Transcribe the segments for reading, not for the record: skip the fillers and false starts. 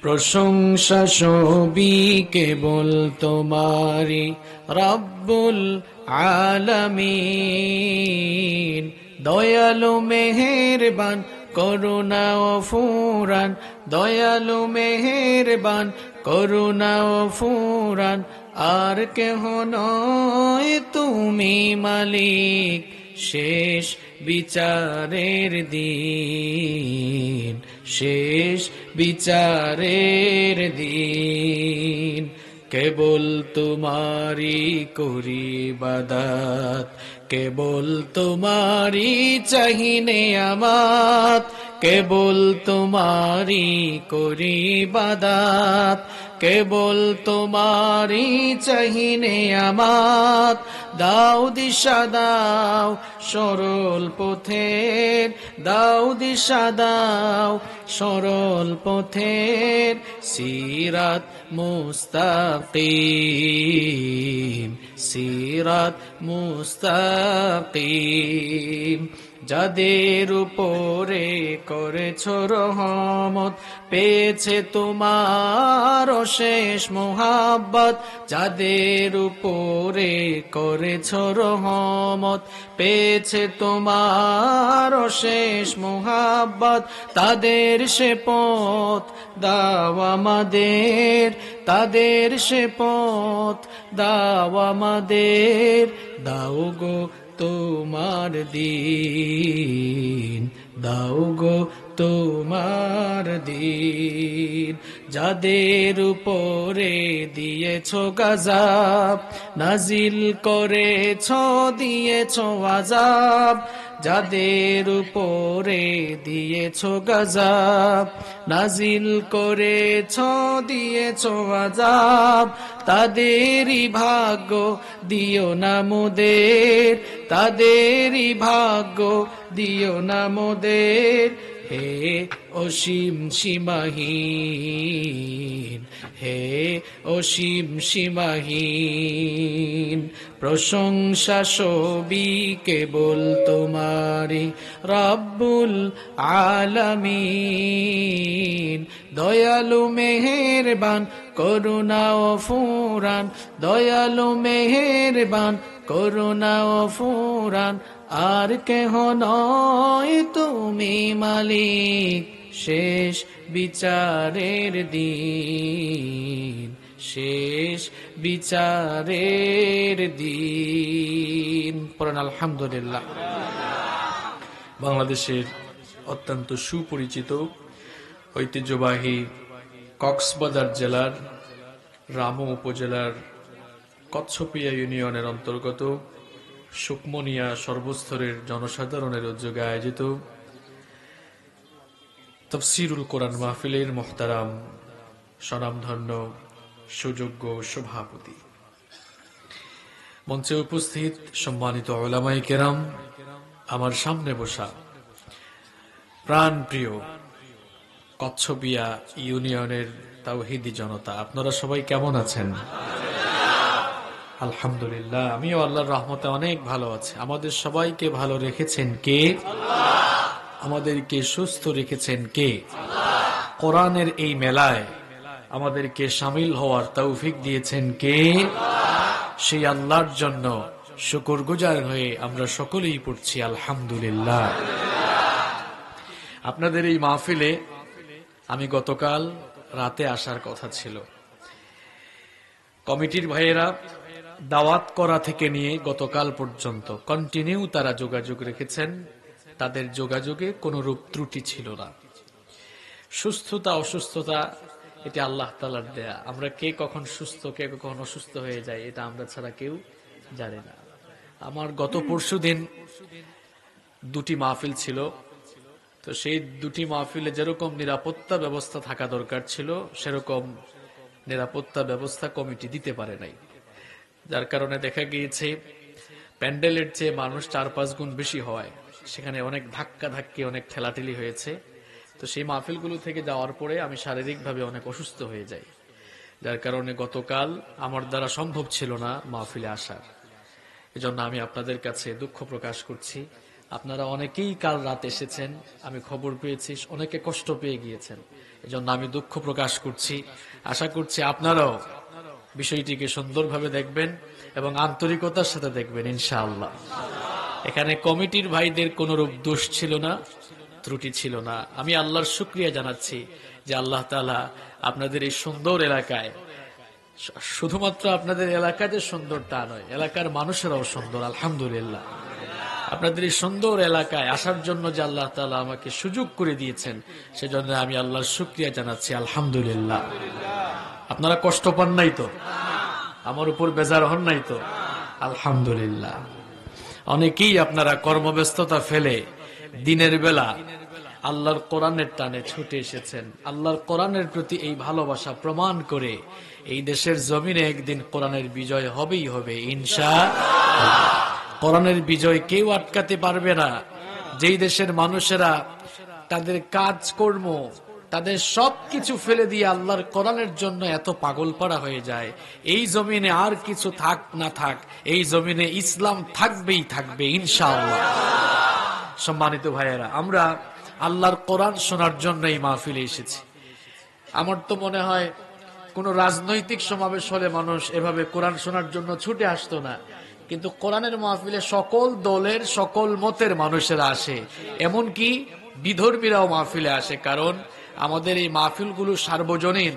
প্রশংসা সবই কেবল তোমারি রব্বুল আলামিন। দয়ালু মেহেরবান করুণা ও ফুরান, দয়ালু মেহেরবান করুণা ও ফুরান, আর কেহ নয় তুমি মালিক শেষ বিচারের দিন, শেষ বিচারের দিন। কেবল তোমারি করি ইবাদত, কেবল তোমারি চাহিনে আমাত, কেবল তোমারি করি ইবাদত, কেবল তোমারি চাহিনে আমাত। দাও দিশা দাও সরল পথের, দাও দিশা দাও সরল পথের, সিরাত মুস্তাকিম, সিরাত মুস্তাকিম। যাদের উপরে করেছো রহমত, পেয়েছে তোমার অশেষ মোহাব্বত, যাদের উপরে করেছো রহমত, পেয়েছে তোমার অশেষ মোহাব্বত, তাদের সে পথ দাও আমাদের, তাদের সে পথ দাও আমাদের। দাও গো তোমার দিন, দাও গো তোমার দিন। যাদের উপরে দিয়েছো গজব, নাজিল করেছো দিয়েছো আযাব, যাদের উপরে দিয়েছো গজব, নাজিল করেছো দিয়েছো আযাব, তাদেরই ভাগ্য দিও না মোদের, তাদেরই ভাগ্য দিও না মোদের। হে অসীম সীমাহীন, হে অসীম সীমাহীন, প্রশংসা সবই কেবল তোমারি রব্বুল আলামিন। দয়ালু মেহেরবান করুণা ও ফুরান, দয়ালু মেহেরবান করুণা ও ফুরান, আর কেহ নয় তুমি মালিক শেষ বিচারের দিন, শেষ বিচারের দিন। পড়েন আলহামদুলিল্লাহ। বাংলাদেশের অত্যন্ত সুপরিচিত ঐতিহ্যবাহী কক্সবাজার জেলার রামু উপজেলার কচ্ছপিয়া ইউনিয়নের অন্তর্গত সুকমনিয়া সর্বস্তরের জনসাধারণের উদ্যোগে আয়োজিত তাফসীরুল কোরআন মাহফিলের মুহতারাম স্বনামধন্য সুযোগ্য সভাপতি, মঞ্চে উপস্থিত সম্মানিত উলামায়ে কেরাম, আমার সামনে বসা প্রাণপ্রিয় কচ্ছপিয়া ইউনিয়নের তাওহীদি জনতা, আপনারা সবাই কেমন আছেন? আলহামদুলিল্লাহ, আমিও আল্লাহর রহমতে অনেক ভালো আছি। আমাদের সবাইকে ভালো রেখেছেন কে? আমাদেরকে সুস্থ রেখেছেন কে? কোরআনের এই মেলায় আমাদেরকে শামিল হওয়ার তৌফিক দিয়েছেন কে? সেই আল্লাহর জন্য শুকরগুজার হয়ে আমরা সকলেই পড়ছি আলহামদুলিল্লাহ। আপনাদের এই মাহফিলে আমি গতকাল রাতে আসার কথা ছিল। কমিটির ভাইয়েরা দাওয়াত করা থেকে নিয়ে গতকাল পর্যন্ত কন্টিনিউ তারা যোগাযোগ রেখেছেন, তাদের যোগাযোগে কোনো রূপ ত্রুটি ছিল না। সুস্থতা অসুস্থতা এটা আল্লাহ তাআলার দেয়া, আমরা কে কখন সুস্থ কে কখন অসুস্থ হয়ে যায় এটা আমরা ছাড়া কেউ জানে না। আমার গত পরশুদিন দুটি মাহফিল ছিল, তো সেই দুটি মাহফিলে যেরকম নিরাপত্তা ব্যবস্থা থাকা দরকার ছিল সেরকম নিরাপত্তা ব্যবস্থা কমিটি দিতে পারে নাই, যার কারণে দেখা গিয়েছে প্যান্ডেলের চেয়ে মানুষ 4-5 গুণ বেশি হয়, সেখানে অনেক ধাক্কা ধাক্কি অনেক ঠেলাঠেলি হয়েছে। তো সেই মাহফিলগুলো থেকে যাওয়ার পরে আমি শারীরিকভাবে অনেক অসুস্থ হয়ে যাই, যার কারণে গতকাল আমার দ্বারা সম্ভব ছিল না মাহফিলে আসার। এজন্য আমি আপনাদের কাছে দুঃখ প্রকাশ করছি। আপনারা অনেকেই কাল রাত এসেছেন, আমি খবর পেয়েছি অনেকে কষ্ট পেয়ে গিয়েছেন, এজন্য আমি দুঃখ প্রকাশ করছি। আশা করছি আপনারাও বিষয়টিকে সুন্দরভাবে দেখবেন এবং আন্তরিকতার সাথে দেখবেন ইনশাআল্লাহ। এখানে কমিটির ভাইদের কোনরূপ দোষ ছিল না, ত্রুটি ছিল না। আমি আল্লাহর শুকরিয়া জানাচ্ছি যে আল্লাহ তাআলা আপনাদের এই সুন্দর এলাকায়, শুধুমাত্র আপনাদের এলাকা যে সুন্দর তা নয়, এলাকার মানুষেরাও সুন্দর আলহামদুলিল্লাহ। আপনাদের এই সুন্দর এলাকায় আসার জন্য যে আল্লাহ তাআলা আমাকে সুযোগ করে দিয়েছেন, সেজন্য আমি আল্লাহর শুকরিয়া জানাচ্ছি আলহামদুলিল্লাহ। আপনারা কষ্ট পান নাই তো? আমার উপর বেজার হন নাই তো? আলহামদুলিল্লাহ। অনেকেই আপনারা কর্মব্যস্ততা ফেলে দিনের বেলা আল্লাহর কোরআনের টানে ছুটে এসেছেন। আল্লাহর কোরআনের প্রতি এই ভালোবাসা প্রমাণ করে এই দেশের জমিনে একদিন কোরআনের বিজয় হবেই হবে ইনশাআল্লাহ। কোরআনের বিজয় কেউ আটকাতে পারবে না। যেই দেশের মানুষেরা তাদের কাজকর্ম, তাদের সবকিছু ফেলে দিয়ে আল্লাহর কোরআনের জন্য এত পাগলপাড়া হয়ে যায়, এই জমিনে আর কিছু থাক না থাক, এই জমিনে ইসলাম থাকবেই থাকবে ইনশাআল্লাহ। সম্মানিত ভাইয়েরা, আমরা আল্লাহর কোরআন শোনার জন্য এই মাহফিলে এসেছি। আমার তো মনে হয় কোন রাজনৈতিক সমাবেশ হলে মানুষ এভাবে কোরআন শোনার জন্য ছুটে আসতো না, কিন্তু কোরআনের মাহফিলে সকল দলের সকল মতের মানুষেরা আসে, এমনকি বিধর্মীরাও মাহফিলে আসে। কারণ আমাদের এই মাহফিলগুলো সার্বজনীন।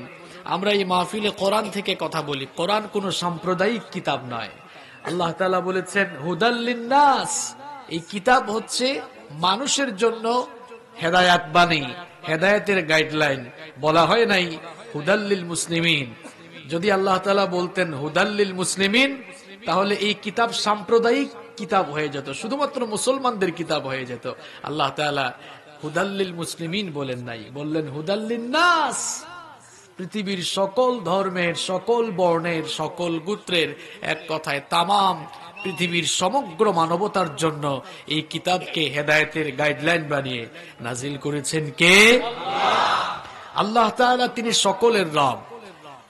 আমরা এই মাহফিলে কোরআন থেকে কথা বলি। কোরআন কোনো সাম্প্রদায়িক কিতাব নয়। আল্লাহ তাআলা বলেছেন হুদাল লিন্নাস, এই কিতাব হচ্ছে মানুষের জন্য হেদায়াত বাণী, হেদায়েতের গাইডলাইন। বলা হয় নাই হুদাল্লিল মুসলিমিন। যদি আল্লাহ তাআলা বলতেন হুদাল্লিল মুসলিমিন, তাহলে এই কিতাব সাম্প্রদায়িক কিতাব হয়ে যেত, শুধুমাত্র মুসলমানদের কিতাব হয়ে যেত। আল্লাহ তাআলা হুদাল্লিল মুসলিমিন বলেন নাই, বললেন হুদাল্লিন নাস। পৃথিবীর সকল ধর্মের, সকল বর্ণের, সকল গোত্রের, এক কথায় তামাম পৃথিবীর সমগ্র মানবতার জন্য এই কিতাবকে হেদায়েতের গাইডলাইন বানিয়ে নাজিল করেছেন কে? আল্লাহ তাআলা। তিনি সকলের রব।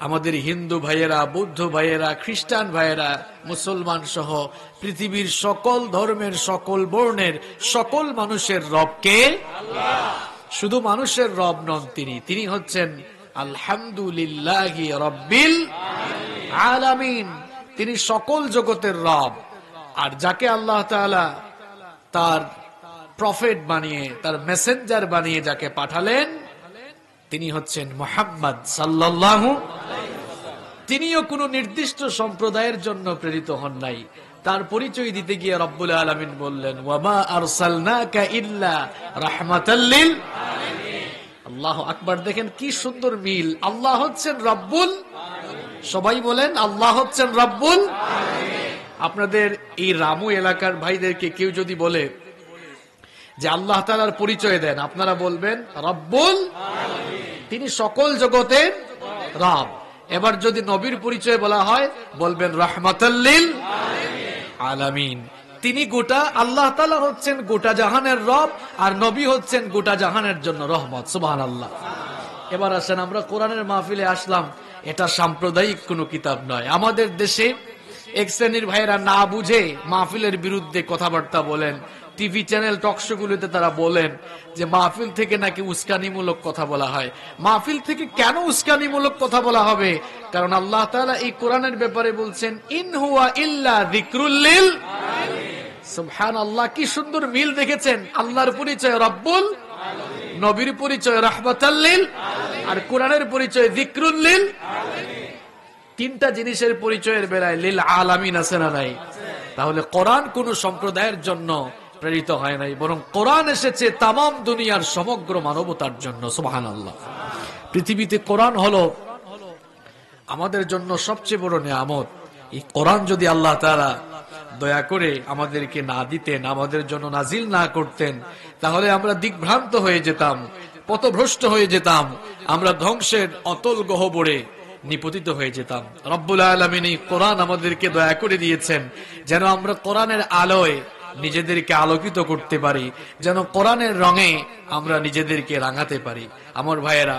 আমাদের হিন্দু ভাইয়েরা, বৌদ্ধ ভাইয়েরা, খ্রিস্টান ভাইয়েরা, মুসলমান সহ পৃথিবীর সকল ধর্মের, সকল বর্ণের, সকল মানুষের রব কে? শুধু মানুষের রব নন তিনি, তিনি হচ্ছেন আলহামদুলিল্লাহি রাব্বিল আলামিন। তিনি সকল জগতের রব। আর যাকে আল্লাহ তাআলা তার প্রফেট বানিয়ে, তার মেসেঞ্জার বানিয়ে যাকে পাঠালেন, তিনি হচ্ছেন মুহাম্মদ সাল্লাল্লাহু। তিনিও কোনো নির্দিষ্ট সম্প্রদায়ের জন্য প্রেরিত হন নাই। তার পরিচয় দিতে গিয়ে রব্বুল আলামিন বললেন ওয়ামা আরসালনাকা ইল্লা রাহমাতাল লিল আলামিন। আল্লাহু আকবার। দেখেন কি সুন্দর মিল। আল্লাহ হচ্ছেন রব্বুল, সবাই বলেন আল্লাহ হচ্ছেন রব্বুল। আপনাদের এই রামু এলাকার ভাইদেরকে কেউ যদি বলে যে আল্লাহ তাআলার পরিচয় দেন, আপনারা বলবেন রব্বুল, তিনি সকল জগতের রব। এবার যদি নবীর পরিচয় বলা হয়, বলবেন রাহমাতাল লিল আলামিন। তিনি গোটা, আল্লাহ তাআলা হচ্ছেন গোটা জাহানের রব, আর নবী হচ্ছেন গোটা জাহানের জন্য রহমত। সুবহানাল্লাহ। এবার আসেন, আমরা কোরআনের মাহফিলে আসলাম, এটা সাম্প্রদায়িক কোনো কিতাব নয়। আমাদের দেশে এক শ্রেণীর ভাইয়েরা না বুঝে মাহফিলের বিরুদ্ধে কথাবার্তা বলেন, টিভি চ্যানেল টকশো গুলোতে তারা বলেন যে মাহফিল থেকে নাকি উস্কানিমূলক কথা বলা হয়। মাহফিল থেকে কেন উস্কানিমূলক কথা বলা হবে? কারণ আল্লাহ তাআলা এই কোরআনের ব্যাপারে বলছেন ইন হুয়া ইল্লা যিকরুল লিল আলামিন। সুবহানাল্লাহ, কি সুন্দর মিল দেখেছেন। আল্লাহর পরিচয় রব্বুল, নবীর পরিচয় রাহমাতাল লিল, আর কোরআনের পরিচয় যিকরুল লিল। তিনটা জিনিসের পরিচয়ের বেলায় লিল আলামিন আছে না নাই? তাহলে কোরআন কোন সম্প্রদায়ের জন্য প্রেরিত হয় নাই, বরং কোরআন এসেছে তামাম দুনিয়ার সমগ্র মানবতার জন্য। সুবহানাল্লাহ। পৃথিবীতে কোরআন হলো আমাদের জন্য সবচেয়ে বড় নিয়ামত। এই কোরআন যদি আল্লাহ তাআলা দয়া করে আমাদেরকে না দিতেন, আমাদের জন্য নাজিল না করতেন, তাহলে আমরা দিকভ্রান্ত হয়ে যেতাম, পথভ্রষ্ট হয়ে যেতাম, আমরা ধ্বংসের অতল গহ্বরে নিপতিত হয়ে যেতাম। রব্বুল আলামিন এই কোরআন আমাদেরকে দয়া করে দিয়েছেন যেন আমরা কোরআনের আলোয় নিজেদেরকে আলোকিত করতে পারি, যেন কোরআনের রঙে আমরা নিজেদেরকে রাঙাতে পারি। আমার ভাইয়েরা,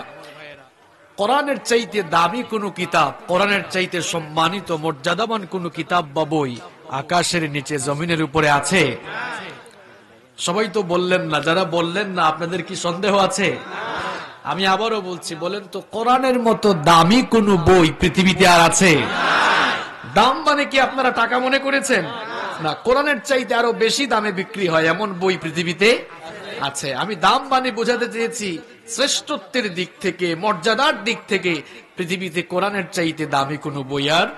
কোরআনের চাইতে দামি কোনো কিতাব, কোরআনের চাইতে সম্মানিত মর্যাদাবান কোনো কিতাব বা বই আকাশের নিচে জমিনের উপরে আছে? সবাই তো বললেন না, যারা বললেন না আপনাদের কি সন্দেহ আছে? আমি আবারও বলছি, বলেন তো কোরআনের মতো দামি কোন বই পৃথিবীতে আর আছে? দাম মানে কি আপনারা টাকা মনে করেছেন? না, কোরআনের চাইতে আরো বেশি দামে বিক্রি হয় এমন বই পৃথিবীতে আছে। আমি দাম মানে বোঝাতে চেয়েছি শ্রেষ্ঠত্বের দিক থেকে, মর্যাদার দিক থেকে পৃথিবীতে কোরআনের চাইতে দামি কোনো বই আর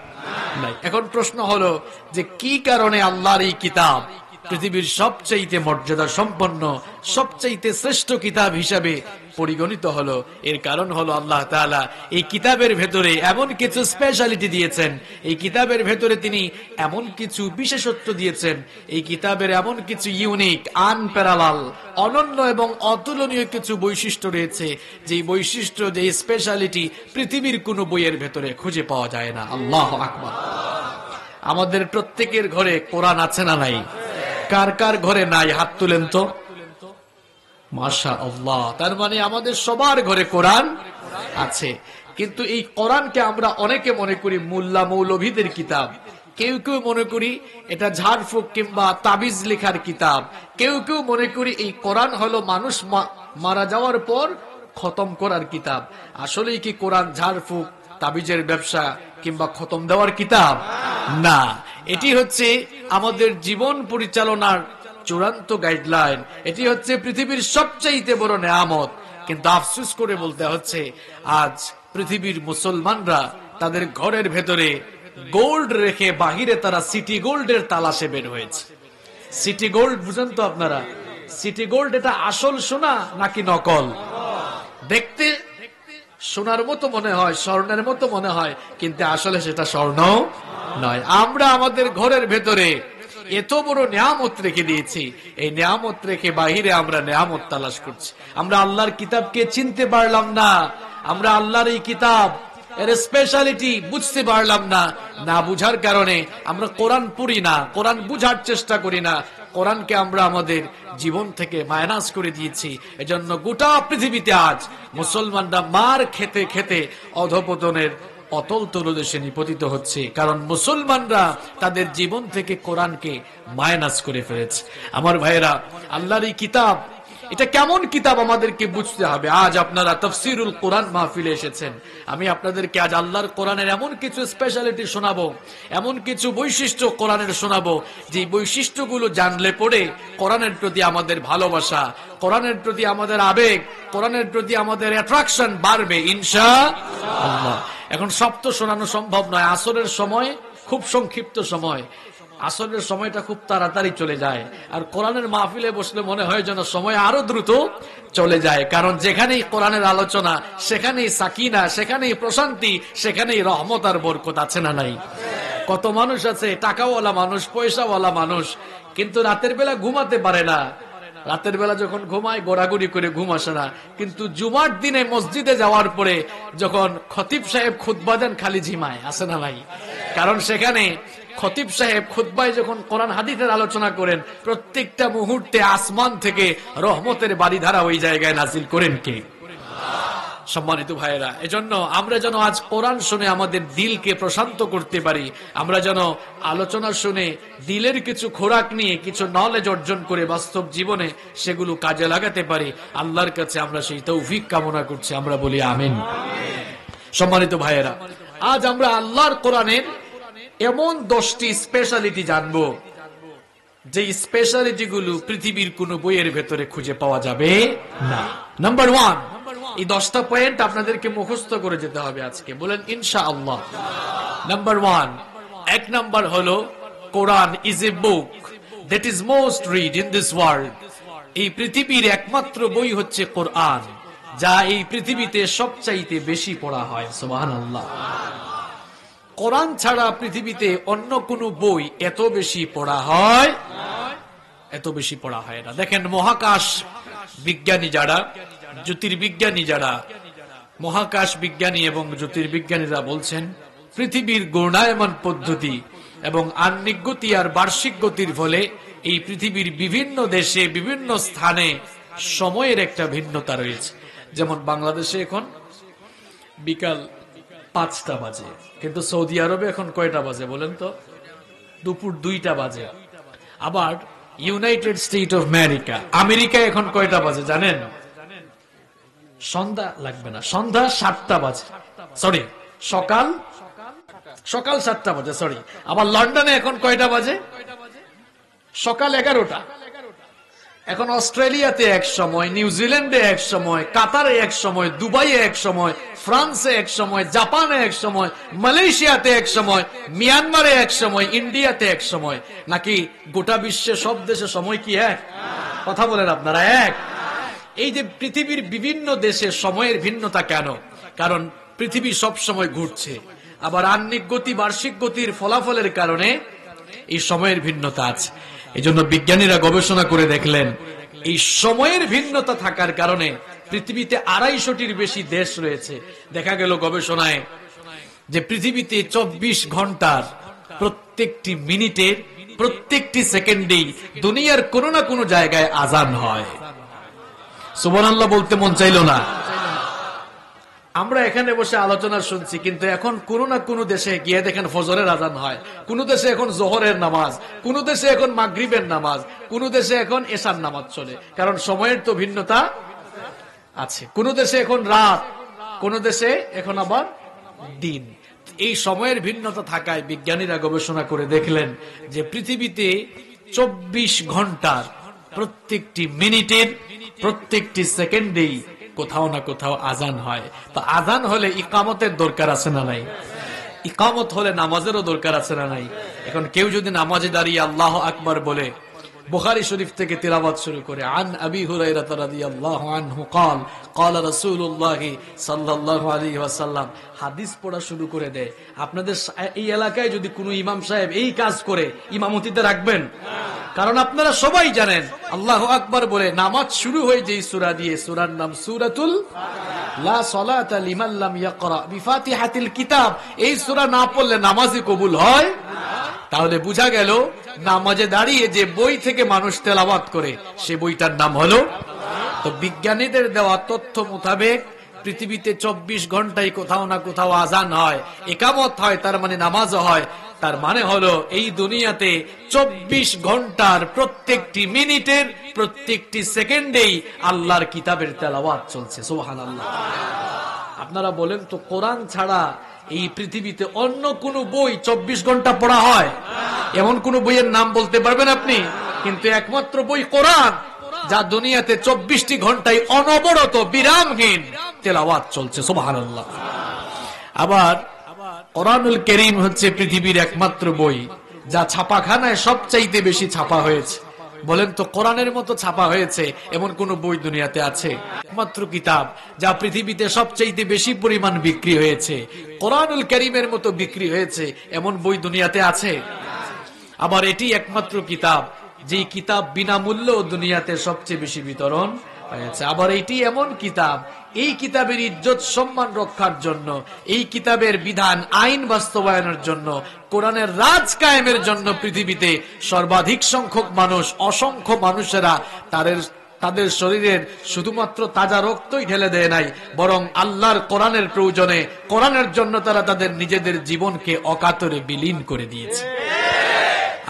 নাই। এখন প্রশ্ন হলো যে কি কারণে আল্লাহর এই কিতাব পৃথিবীর সবচাইতে মর্যাদা সম্পন্ন, সবচাইতে শ্রেষ্ঠ কিতাব হিসাবে পরিগণিত হলো? এর কারণ হলো আল্লাহ তাআলা এই কিতাবের ভেতরে এমন কিছু স্পেশালিটি দিয়েছেন, এই কিতাবের ভেতরে তিনি এমন কিছু বিশেষত্ব দিয়েছেন, এই কিতাবের এমন কিছু ইউনিক, আনপ্যারালাল, অনন্য এবং অতুলনীয় কিছু বৈশিষ্ট্য রয়েছে, যে বৈশিষ্ট্য, যে স্পেশালিটি পৃথিবীর কোনো বইয়ের ভেতরে খুঁজে পাওয়া যায় না। আল্লাহু আকবার। আমাদের প্রত্যেকের ঘরে কোরআন আছে না নাই? কার কার ঘরে নাই হাত তুলেন তো। মাশাআল্লাহ, তার মানে আমাদের সবার ঘরে কোরআন আছে। কিন্তু এই কোরআনকে আমরা অনেকে মনে করি মোল্লা মৌলভীদের কিতাব, কেউ কেউ মনে করি এটা ঝাড়ফুঁক কিংবা তাবিজ লেখার কিতাব, কেউ কেউ মনে করি এই কোরআন হলো মানুষ মারা যাওয়ার পর খতম করার কিতাব। আসলেই কি কোরআন ঝাড়ফুঁক, তাবিজের ব্যবসা কিংবা খতম দেওয়ার কিতাব? না, এটি হচ্ছে আমাদের জীবন পরিচালনার চূড়ান্ত গাইডলাইন। এটি হচ্ছে পৃথিবীর সবচাইতে বড় নেয়ামত। কিন্তু আফসোস করে বলতে হচ্ছে, আজ পৃথিবীর মুসলমানরা তাদের ঘরের ভেতরে গোল্ড রেখে বাহিরে তারা সিটি গোল্ডের তালাশে বের হয়েছে। সিটি গোল্ড বুঝেন তো আপনারা? সিটি গোল্ড এটা আসল সোনা নাকি নকল? দেখতে সোনার মতো মনে হয়, স্বর্ণের মতো মনে হয়, কিন্তু আসলে সেটা স্বর্ণ নয়। আমরা আমাদের ঘরের ভেতরে এত বড় নিয়ামত রেখে দিয়েছি, এই নিয়ামত রেখে বাহিরে আমরা নিয়ামত তালাশ করছি। আমরা আল্লাহর কিতাবকে চিনতে পারলাম না, আমরা আল্লাহর এই কিতাব এর স্পেশালিটি বুঝতে পারলাম না। না বুঝার কারণে আমরা কোরআন পড়ি না, কোরআন বুঝার চেষ্টা করি না, কোরআনকে আমরা আমাদের জীবন থেকে মাইনাস করে দিয়েছি। এজন্য গোটা পৃথিবীতে আজ মুসলমানরা মার খেতে খেতে অধপতনের অতল তলদেশে নিপতিত হচ্ছে, কারণ মুসলমানরা তাদের জীবন থেকে কোরআনকে মাইনাস করে ফেলেছে। আমার ভাইয়েরা, আল্লাহর এই কিতাব এটা কেমন কিতাব আমাদেরকে বুঝতে হবে। আজ আপনারা তাফসীরুল কোরআন মাহফিলে এসেছেন, আমি আপনাদেরকে আজ আল্লাহর কোরআনের এমন কিছু স্পেশালিটি শোনাবো, এমন কিছু বৈশিষ্ট্য কোরআনের শোনাবো, যে বৈশিষ্ট্যগুলো জানলে পড়ে কোরআনের প্রতি আমাদের ভালোবাসা, কোরআনের প্রতি আমাদের আবেগ, কোরআনের প্রতি আমাদের অ্যাট্রাকশন বাড়বে ইনশাআল্লাহ। এখন সব তো শোনানো সম্ভব নয়, আসরের সময় খুব সংক্ষিপ্ত সময়, আসরের সময়টা খুব তাড়াতাড়ি চলে যায়, আর কোরআনের মাহফিলে বসলে মনে হয় যেন সময় আরো দ্রুত চলে যায়। কারণ যেখানেই কোরআনের আলোচনা, সেখানেই সাকিনা, সেখানেই প্রশান্তি, সেখানেই রহমত আর বরকত, আছে না নাই? কত মানুষ আছে, টাকাওয়ালা মানুষ, পয়সাওয়ালা মানুষ, কিন্তু রাতের বেলা ঘুমাতে পারে না। রাতের বেলা যখন ঘুমায় গোড়াগুড়ি করে ঘুম আসে না, কিন্তু জুমার দিনে মসজিদে যাওয়ার পরে যখন খতিব সাহেব খুতবা দেন খালি ঝিমায়, আছে না ভাই? কারণ সেখানে খতিব সাহেব খুতবায় যখন কোরআন হাদিসের আলোচনা করেন, প্রত্যেকটা মুহূর্তে আসমান থেকে রহমতের বাড়িধারা ওই জায়গায় নাজিল করেন কে? সম্মানিত ভাইয়েরা, এজন্য আমরা যেন আজ কোরআন শুনে আমাদের দিলকে প্রশান্ত করতে পারি, আমরা যেন আলোচনা শুনে দিলের কিছু খোরাক নিয়ে কিছু নলেজ অর্জন করে বাস্তব জীবনে সেগুলো কাজে লাগাতে পারি, আল্লাহর কাছে আমরা সেই তৌফিক কামনা করছি। আমরা বলি আমিন। সম্মানিত ভাইয়েরা, আজ আমরা আল্লাহর কোরআনের এমন 10টি স্পেশালিটি জানবো, যে স্পেশালিটি গুলো পৃথিবীর কোন বইয়ের ভেতরে খুঁজে পাওয়া যাবে না। নাম্বার 1, এই 10টা পয়েন্ট আপনাদেরকে মুখস্থ করে যেতে হবে আজকে, বলেন ইনশাআল্লাহ। নাম্বার 1, 1 নাম্বার হলো Quran is a book that is most read in this world. এই পৃথিবীর একমাত্র বই হচ্ছে কোরআন, যা এই পৃথিবীতে সবচাইতে বেশি পড়া হয়। সুবহানাল্লাহ। কোরআন ছাড়া পৃথিবীতে অন্য কোন বই এত বেশি পড়া হয়, এত বেশি পড়া হয় না। দেখেন, মহাকাশ বিজ্ঞানী যারা, জ্যোতির্বিজ্ঞানী যারা, মহাকাশ বিজ্ঞানী এবং জ্যোতির্বিজ্ঞানীরা বলছেন, পৃথিবীর ঘূর্ণায়মান পদ্ধতি এবং আহ্নিক গতি আর বার্ষিক গতির ফলে এই পৃথিবীর বিভিন্ন দেশে, বিভিন্ন স্থানে সময়ের একটা ভিন্নতা রয়েছে। যেমন বাংলাদেশে এখন বিকাল 5টা বাজে, কিন্তু সৌদি আরবে এখন কয়টা বাজে বলেন তো? দুপুর 2টা বাজে। আবার ইউনাইটেড স্টেট অফ আমেরিকা, আমেরিকায় এখন কয়টা বাজে জানেন? সন্ধ্যা লাগবে না, সন্ধ্যা 7টা বাজে, সরি সকাল 7টা বাজে, সরি। আবার লন্ডনে এখন কয়টা বাজে? সকাল 11টা। এখন অস্ট্রেলিয়াতে এক সময়, নিউজিল্যান্ডে এক সময়, কাতারে এক সময়, দুবাইয়ে এক সময়, ফ্রান্সে এক সময়, জাপানে এক সময়, মালয়েশিয়াতে এক সময়, মিয়ানমারে এক সময়, ইন্ডিয়াতে এক সময়, নাকি গোটা বিশ্বে সব দেশে সময় কি এক? কথা বলেন আপনারা, এক? এই যে পৃথিবীর বিভিন্ন দেশে সময়ের ভিন্নতা কেন? কারণ পৃথিবী সব সময় ঘুরছে। আবার আহ্নিক গতি, বার্ষিক গতির ফলাফলের কারণে এই সময়ের ভিন্নতা আছে। এই জন্য বিজ্ঞানীরা গবেষণা করে দেখলেন, এই সময়ের ভিন্নতা থাকার কারণে পৃথিবীতে 250টির বেশি দেশ রয়েছে। দেখা গেল গবেষণায় যে পৃথিবীতে 24 ঘন্টার প্রত্যেকটি মিনিটের, প্রত্যেকটি সেকেন্ডেই দুনিয়ার কোনো না কোনো জায়গায় আজান হয়। সুবহানাল্লাহ বলতে মন চাইল না? আমরা এখানে বসে আলোচনা শুনছি, কিন্তু এখন কোনো না কোনো দেশে গিয়ে দেখেন ফজরের আজান হয়, কোন দেশে এখন জোহরের নামাজ, কোন দেশে এখন মাগরিবের নামাজ, কোন দেশে এখন এশার নামাজ চলে। কারণ সময়ের তো ভিন্নতা আছে। কোন দেশে এখন রাত, কোন দেশে এখন আবার দিন। এই সময়ের ভিন্নতা থাকায় বিজ্ঞানীরা গবেষণা করে দেখলেন যে পৃথিবীতে 24 ঘন্টার প্রত্যেকটি মিনিটের, প্রত্যেকটি সেকেন্ডেই কোথাও না কোথাও আজান হয়। তো আজান হলে ইকামতের দরকার আছে না নাই? ইকামত হলে নামাজেরও দরকার আছে না নাই? এখন কেউ যদি নামাজে দাঁড়িয়ে আল্লাহু আকবার বলে, বুখারী শরীফ থেকে তিলাওয়াত শুরু করে, আন আবি হুরায়রা রাদিয়াল্লাহু আনহু قال قال রাসূলুল্লাহ সাল্লাল্লাহু আলাইহি ওয়াসাল্লাম, হাদিস পড়া শুরু করে দেয়। আপনাদের এই এলাকায় যদি কোনো ইমাম সাহেব এই কাজ করে, ইমামতিতে রাখবেন? কারণ আপনারা সবাই জানেন আল্লাহু আকবার বলে নামাজ শুরু হয়ে যেই সূরা দিয়ে, সূরার নাম সূরাতুল লা সালাতা লিমান লাম ইয়াকরা বিফাতিহাতিল কিতাব। এই সূরা না পড়লে নামাজই কবুল হয়? তাহলে বোঝা গেল নামাজে দাঁড়িয়ে যে বই থেকে মানুষ তেলাওয়াত করে সে বইটার নাম হলো। তো বিজ্ঞানীদের দেওয়া তথ্য মোতাবেক পৃথিবীতে 24 ঘন্টায় কোথাও না কোথাও আজান হয়, ইকামত হয়, তার মানে নামাজও হয়। তার মানে হলো এই দুনিয়াতে 24 ঘন্টার প্রত্যেকটি মিনিটের, প্রত্যেকটি সেকেন্ডেই আল্লাহর কিতাবের তেলাওয়াত চলছে। সুবহানাল্লাহ। আপনারা বলেন তো, কোরআন ছাড়া এই পৃথিবীতে অন্য কোন বই 24 ঘন্টা পড়া হয়? এমন কোন বইয়ের নাম বলতে পারবেন আপনি? কিন্তু একমাত্র বই কোরআন, যা দুনিয়াতে 24টি ঘন্টায় অনবরত বিরামহীন তেলাওয়াত চলছে। সুবহানাল্লাহ। আবার কোরআনুল কারীম হচ্ছে পৃথিবীর একমাত্র বই যা ছাপাখানায় সবচাইতে বেশি ছাপা হয়েছে। বলেন তো, কোরআনের মতো ছাপা হয়েছে এমন কোন বই দুনিয়াতে আছে? একমাত্র কিতাব যা পৃথিবীতে সবচাইতে বেশি পরিমাণ বিক্রি হয়েছে, কোরআনুল কারীমের মতো বিক্রি হয়েছে এমন বই দুনিয়াতে আছে? আবার এটি একমাত্র কিতাব যেই কিতাব বিনামূল্য দুনিয়াতে সবচেয়ে বেশি বিতরণ হয়েছে। আবার এটি এমন কিতাব, এই কিতাবের ইজ্জত সম্মান রক্ষার জন্য, এই কিতাবের বিধান আইন বাস্তবায়নের জন্য, কোরআনের রাজ কায়েমের জন্য পৃথিবীতে সর্বাধিক সংখ্যক মানুষ, অসংখ্য মানুষেরা তাদের শরীরের শুধুমাত্র তাজা রক্তই ঢেলে দেয় নাই, বরং আল্লাহর কোরআনের প্রয়োজনে, কোরআনের জন্য তারা তাদের নিজেদের জীবনকে অকাতরে বিলীন করে দিয়েছে।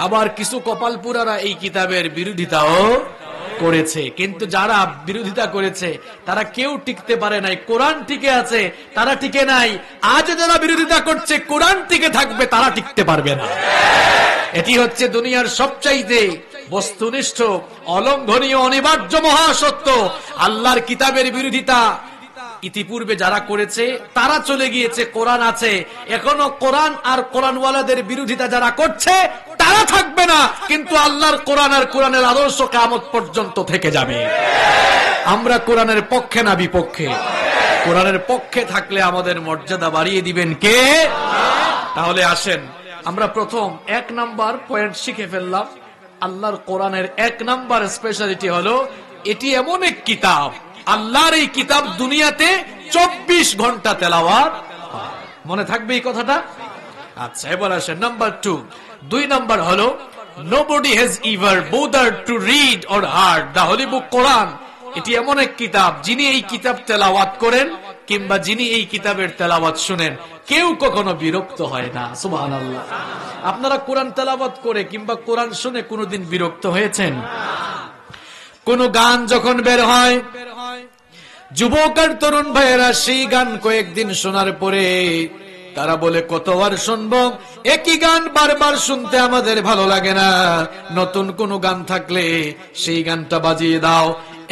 আবার কিছু কপালপুরারা এই কিতাবের বিরোধিতাও করেছে, কিন্তু যারা বিরোধিতা করেছে তারা কেউ টিকতে পারে নাই। কোরআন টিকে আছে, তারা টিকে নাই। আজ যারা বিরোধিতা করছে কোরআন টিকে থাকবে, তারা টিকতে পারবে না। এটি হচ্ছে দুনিয়ার সবচাইতে বস্তুনিষ্ঠ, অলঙ্ঘনীয়, অনিবার্য মহাসত্য। আল্লাহর কিতাবের বিরোধিতা ইতিপূর্বে যারা করেছে তারা চলে গিয়েছে, কোরআন আছে। এখনো কোরআন আর কোরআনওয়ালাদের বিরোধিতা যারা করছে তারা থাকবে না, কিন্তু আল্লাহর কোরআন আর কোরআনের আদর্শ কিয়ামত পর্যন্ত থেকে যাবে। আমরা কোরআনের পক্ষে না বিপক্ষে? কোরআনের পক্ষে থাকলে আমাদের মর্যাদা বাড়িয়ে দিবেন কে? তাহলে আসেন আমরা প্রথম 1 নাম্বার পয়েন্ট শিখে ফেললাম। আল্লাহর কোরআনের 1 নাম্বার স্পেশালিটি হলো এটি এমন এক কিতাব, আল্লাহর এই কিতাব দুনিয়াতে 24 ঘন্টা তেলাওয়াত। মনে থাকবে এই কথাটা? আচ্ছা, এবার আসেন নাম্বার 2 নাম্বার হলো nobody has ever bothered to read or heard the holy book Quran. এটি এমন এক কিতাব, যিনি এই কিতাব তেলাওয়াত করেন কিংবা যিনি এই কিতাবের তেলাওয়াত শুনেন কেউ কখনো বিরক্ত হয় না। সুবহানাল্লাহ। আপনারা কোরআন তেলাওয়াত করে কিংবা কোরআন শুনে কোনোদিন বিরক্ত হয়েছেন? কোন গান যখন বের হয়, যুবক আর তরুণ ভাইয়েরা সেই গান কয়েকদিন শোনার পরে তারা বলে কতবার শুনবো, একই গান বারবার শুনতে আমাদের ভালো লাগে না, নতুন কোন গান থাকলে সেই গানটা বাজিয়ে দাও।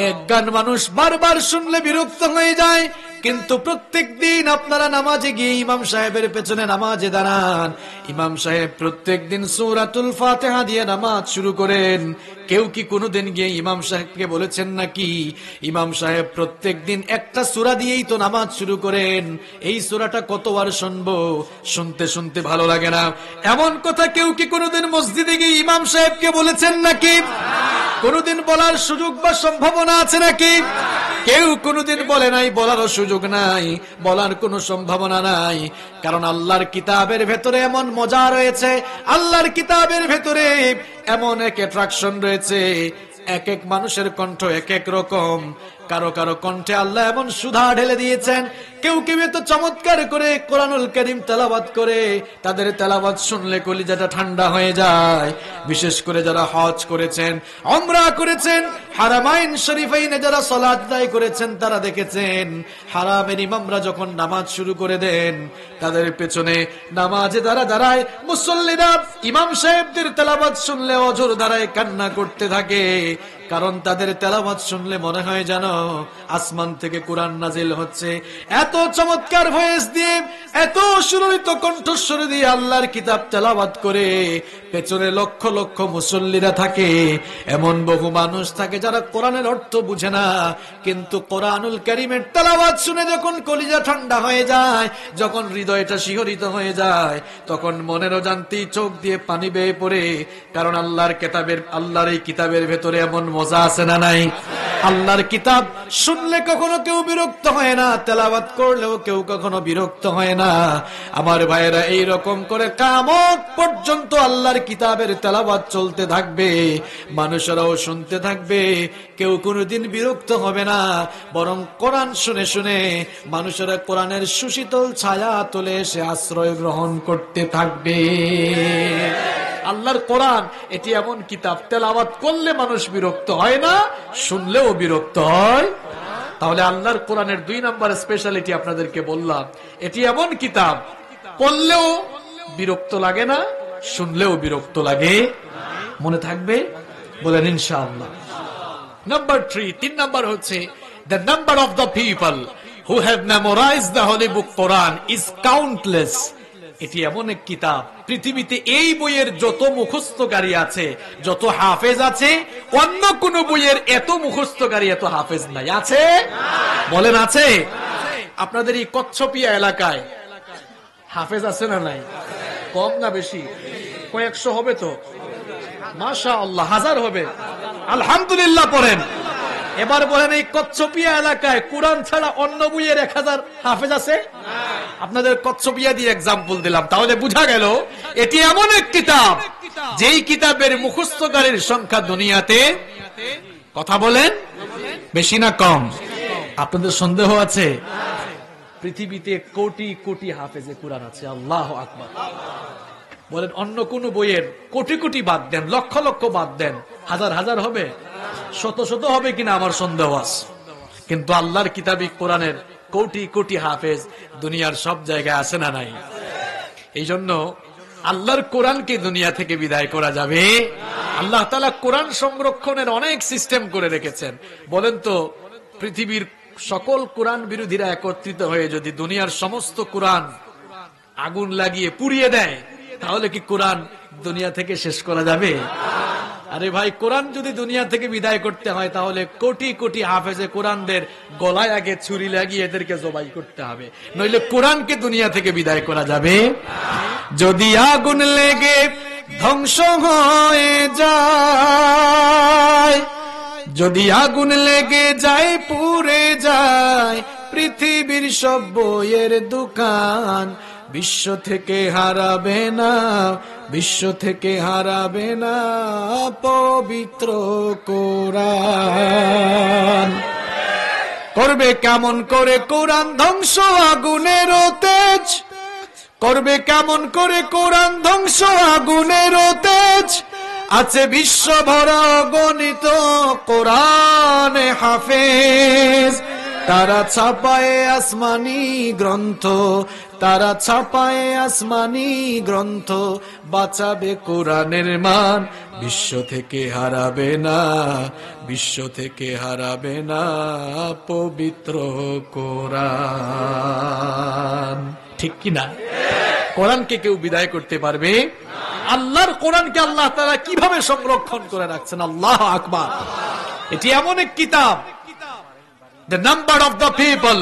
এক গান মানুষ বারবার শুনলে বিরক্ত হয়ে যায়, কিন্তু প্রত্যেক দিন আপনারা নামাজে গিয়ে ইমাম সাহেবের পেছনে নামাজে দাঁড়ান, ইমাম সাহেব প্রত্যেক দিন সূরাতুল ফাতিহা দিয়ে নামাজ শুরু করেন। কেউ কি কোনোদিন গিয়ে ইমাম সাহেবকে বলেছেন নাকি ইমাম সাহেব প্রত্যেক দিন একটা সূরা দিয়েই তো নামাজ শুরু করেন, এই সূরাটা কতবার শুনবো, শুনতে শুনতে ভালো লাগে না? এমন কথা কেউ কি কোনোদিন মসজিদে গিয়ে ইমাম সাহেবকে বলেছেন নাকি? কোনোদিন বলার সুযোগ বা সম্ভাবনা আছে নাকি? কেউ কোনোদিন বলে নাই, বলারও সুযোগ নাই, বলার কোনো সম্ভাবনা নাই। কারণ আল্লাহর কিতাবের ভেতরে এমন মজা রয়েছে, আল্লাহর কিতাবের ভেতরে এমন এক অ্যাট্রাকশন রয়েছে, এক এক মানুষের কণ্ঠ এক এক রকম। কারো কারো কণ্ঠে আল্লাহ এমন সুধা ঢেলে দিয়েছেন, কেউ কেউ এত চমৎকার করে কোরআনুল কারীম তেলাওয়াত করে, তাদের তেলাওয়াত শুনলে কলিজাটা ঠান্ডা হয়ে যায়। বিশেষ করে যারা হজ করেছেন, উমরা করেছেন, হারামাইন শরীফাইনে যারা সালাত আদায় করেছেন, তারা দেখেছেন হারামের ইমামরা যখন নামাজ শুরু করে দেন, তাদের পেছনে নামাজে দাঁড়ায় মুসল্লিরা ইমাম সাহেবদের তেলাওয়াত শুনলে অঝোর দাঁড়ায় কান্না করতে থাকে। কারণ তাদের তেলাওয়াত শুনলে মনে হয় যেন আসমান থেকে কোরআন নাজিল হচ্ছে। এত চমৎকার ভয়েস দিয়ে, এত সুললিত কণ্ঠস্বর দিয়ে আল্লাহর কিতাব তেলাওয়াত করে পেছনে লক্ষ লক্ষ মুসল্লিরা থাকে। এমন বহু মানুষ থাকে যারা কোরআনের অর্থ বুঝে না, কিন্তু কোরআনুল কারীমের তেলাওয়াত শুনে যখন কলিজা ঠান্ডা হয়ে যায়, যখন হৃদয়টা শিহরিত হয়ে যায়, তখন মনের অজান্তেই চোখ দিয়ে পানি বেয়ে পড়ে। কারণ আল্লাহর এই কিতাবের ভেতরে এমন মজা আছে না নাই? আল্লাহর কিতাব শুনলে কখনো কেউ বিরক্ত হয় না, তেলাওয়াত করলেও কেউ কখনো বিরক্ত হয় না। আমার ভাইয়েরা, এই রকম করে কিয়ামত পর্যন্ত আল্লাহর কিতাবের তেলাওয়াত চলতে থাকবে, মানুষেরাও শুনতে থাকবে, কেউ কোনোদিন বিরক্ত হবে না। বরং কোরআন শুনে শুনে মানুষেরা কোরআনের সুশীতল ছায়া তলে এসে আশ্রয় গ্রহণ করতে থাকবে। আল্লাহর কোরআন এটি এমন কিতাব, তেলাওয়াত করলে মানুষ বিরক্ত হয় না, শুনলেও বিরক্ত হয়। তাহলে আল্লাহর কোরআনের 2 নম্বর স্পেশালিটি আপনাদেরকে বললাম, এটি এমন কিতাব পড়লেও বিরক্ত লাগে না, শুনলেও বিরক্ত লাগে। মনে থাকবে? বলেন ইনশাআল্লাহ। নাম্বার 3 নাম্বার হচ্ছে, the number of the people who have memorized the holy book Quran is countless. এটি এমন এক কিতাব, পৃথিবীতে এই বইয়ের যত মুখস্থকারী আছে, যত হাফেজ আছে, অন্য কোন বইয়ের এত মুখস্থকারী, এত হাফেজ নাই। আছে? বলেন আছে? আপনাদের এই কচ্ছপিয়া এলাকায় হাফেজ আছে না নাই? কম না বেশি? কয়েকশো হবে তো? মাশাআল্লাহ, হাজার হবে। আলহামদুলিল্লাহ পড়েন। এবার বলেন, এই কচ্ছপিয়া এলাকায় কোরআন ছাড়া অন্য বইয়ের 1000 হাফেজ আছে? আপনাদের কচ্ছপিয়া দিয়ে এক্সাম্পল দিলাম, তাহলে বুঝা গেল এটি এমন এক কিতাব যেই কিতাবের মুখস্থকারীর সংখ্যা দুনিয়াতে, কথা বলেন, বেশি না কম? আপনাদের সন্দেহ আছে? পৃথিবীতে কোটি কোটি হাফেজে কোরআন আছে। আল্লাহু আকবার। বলেন, অন্য কোন বইয়ের কোটি কোটি বাদ দেন, লক্ষ লক্ষ বাদ দেন, হাজার হাজার হবে? শত শত হবে কিনা আমার সন্দেহ আছে। কিন্তু আল্লাহর কিতাবী কোরআনের কোটি কোটি হাফেজ দুনিয়ার সব জায়গায় আছে না নাই? এই জন্য আল্লাহর কোরআনকে দুনিয়া থেকে বিদায় করা যাবে? আল্লাহ তাআলা কোরআন সংরক্ষণের অনেক সিস্টেম করে রেখেছেন। বলেন তো, পৃথিবীর সকল কোরআন বিরোধীরা একত্রিত হয়ে যদি দুনিয়ার সমস্ত কোরআন আগুন লাগিয়ে পুড়িয়ে দেয়, তাহলে কি কোরআন দুনিয়া থেকে শেষ করা যাবে? আরে ভাই, কোরআন যদি দুনিয়া থেকে বিদায় করতে হয়, তাহলে কোটি কোটি হাফেজে কোরআনদের গলায় আগে ছুরি লাগিয়ে এদেরকে জবাই করতে হবে, নইলে কোরআনকে দুনিয়া থেকে বিদায় করা যাবে? যদি আগুন লেগে ধ্বংস হয়ে যায়, যদি আগুন লেগে যায়, পুড়ে যায় পৃথিবীর সব বইয়ের দোকান, বিশ্ব থেকে হারাবে না, বিশ্ব থেকে হারাবে না পবিত্র কোরআন। করবে কেমন করে কোরআন ধ্বংস আগুনের তেজ, করবে কেমন করে কোরআন ধ্বংস আগুনের তেজ, আছে বিশ্ব ভরা গণিত কোরআনে হাফেজ। তারা ছাপায় আসমানি গ্রন্থ, তারা ছাপায় আসমানি গ্রন্থ, বাঁচাবে কোরআনের মান, বিশ্ব থেকে হারাবে না, বিশ্ব থেকে হারাবে না পবিত্র কোরআন। ঠিক কিনা? কোরআনকে কেউ বিদায় করতে পারবে? আল্লাহর কোরআনকে আল্লাহ তাআলা কিভাবে সংরক্ষণ করে রাখছেন, আল্লাহু আকবার। এটি এমন এক কিতাব, the number of the people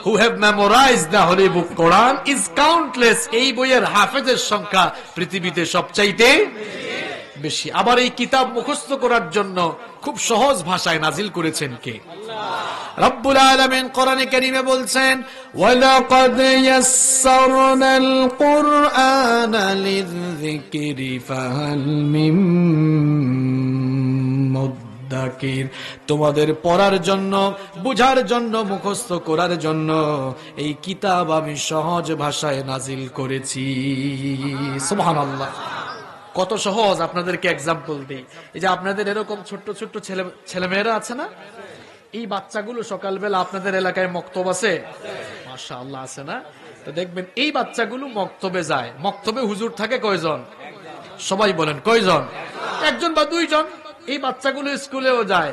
who have memorized the holy book Quran is countless. এই বইয়ের হাফেজের সংখ্যা পৃথিবীতে সবচাইতে বেশি। আবার এই কিতাব মুখস্থ করার জন্য খুব সহজ ভাষায় নাজিল করেছেন কে? রব্বুল আলামিন কোরআনে কারীমে বলছেন, ওয়ালাকাদ ইয়াসসারনাল কুরআনা লিযিকরি ফাহাল মিন মুদ্দাকির। তোমাদের পড়ার জন্য, বুঝার জন্য, মুখস্থ করার জন্য এই কিতাব আমি সহজ ভাষায় নাজিল করেছি। সুবহানাল্লাহ। কত সহজ, আপনাদেরকে এক্সাম্পল দিই। এই যে আপনাদের এরকম ছোট্ট ছোট্ট ছেলেমেয়েরা আছে না, এই বাচ্চাগুলো সকালবেলা আপনাদের এলাকায় মক্তব আছে? মাশাআল্লাহ আছে না? তো দেখবেন এই বাচ্চাগুলো মক্তবে যায়। মক্তবে হুজুর থাকে কয়জন? সবাই বলেন কয়জন? একজন বা দুইজন। এই বাচ্চাগুলো স্কুলেও যায়।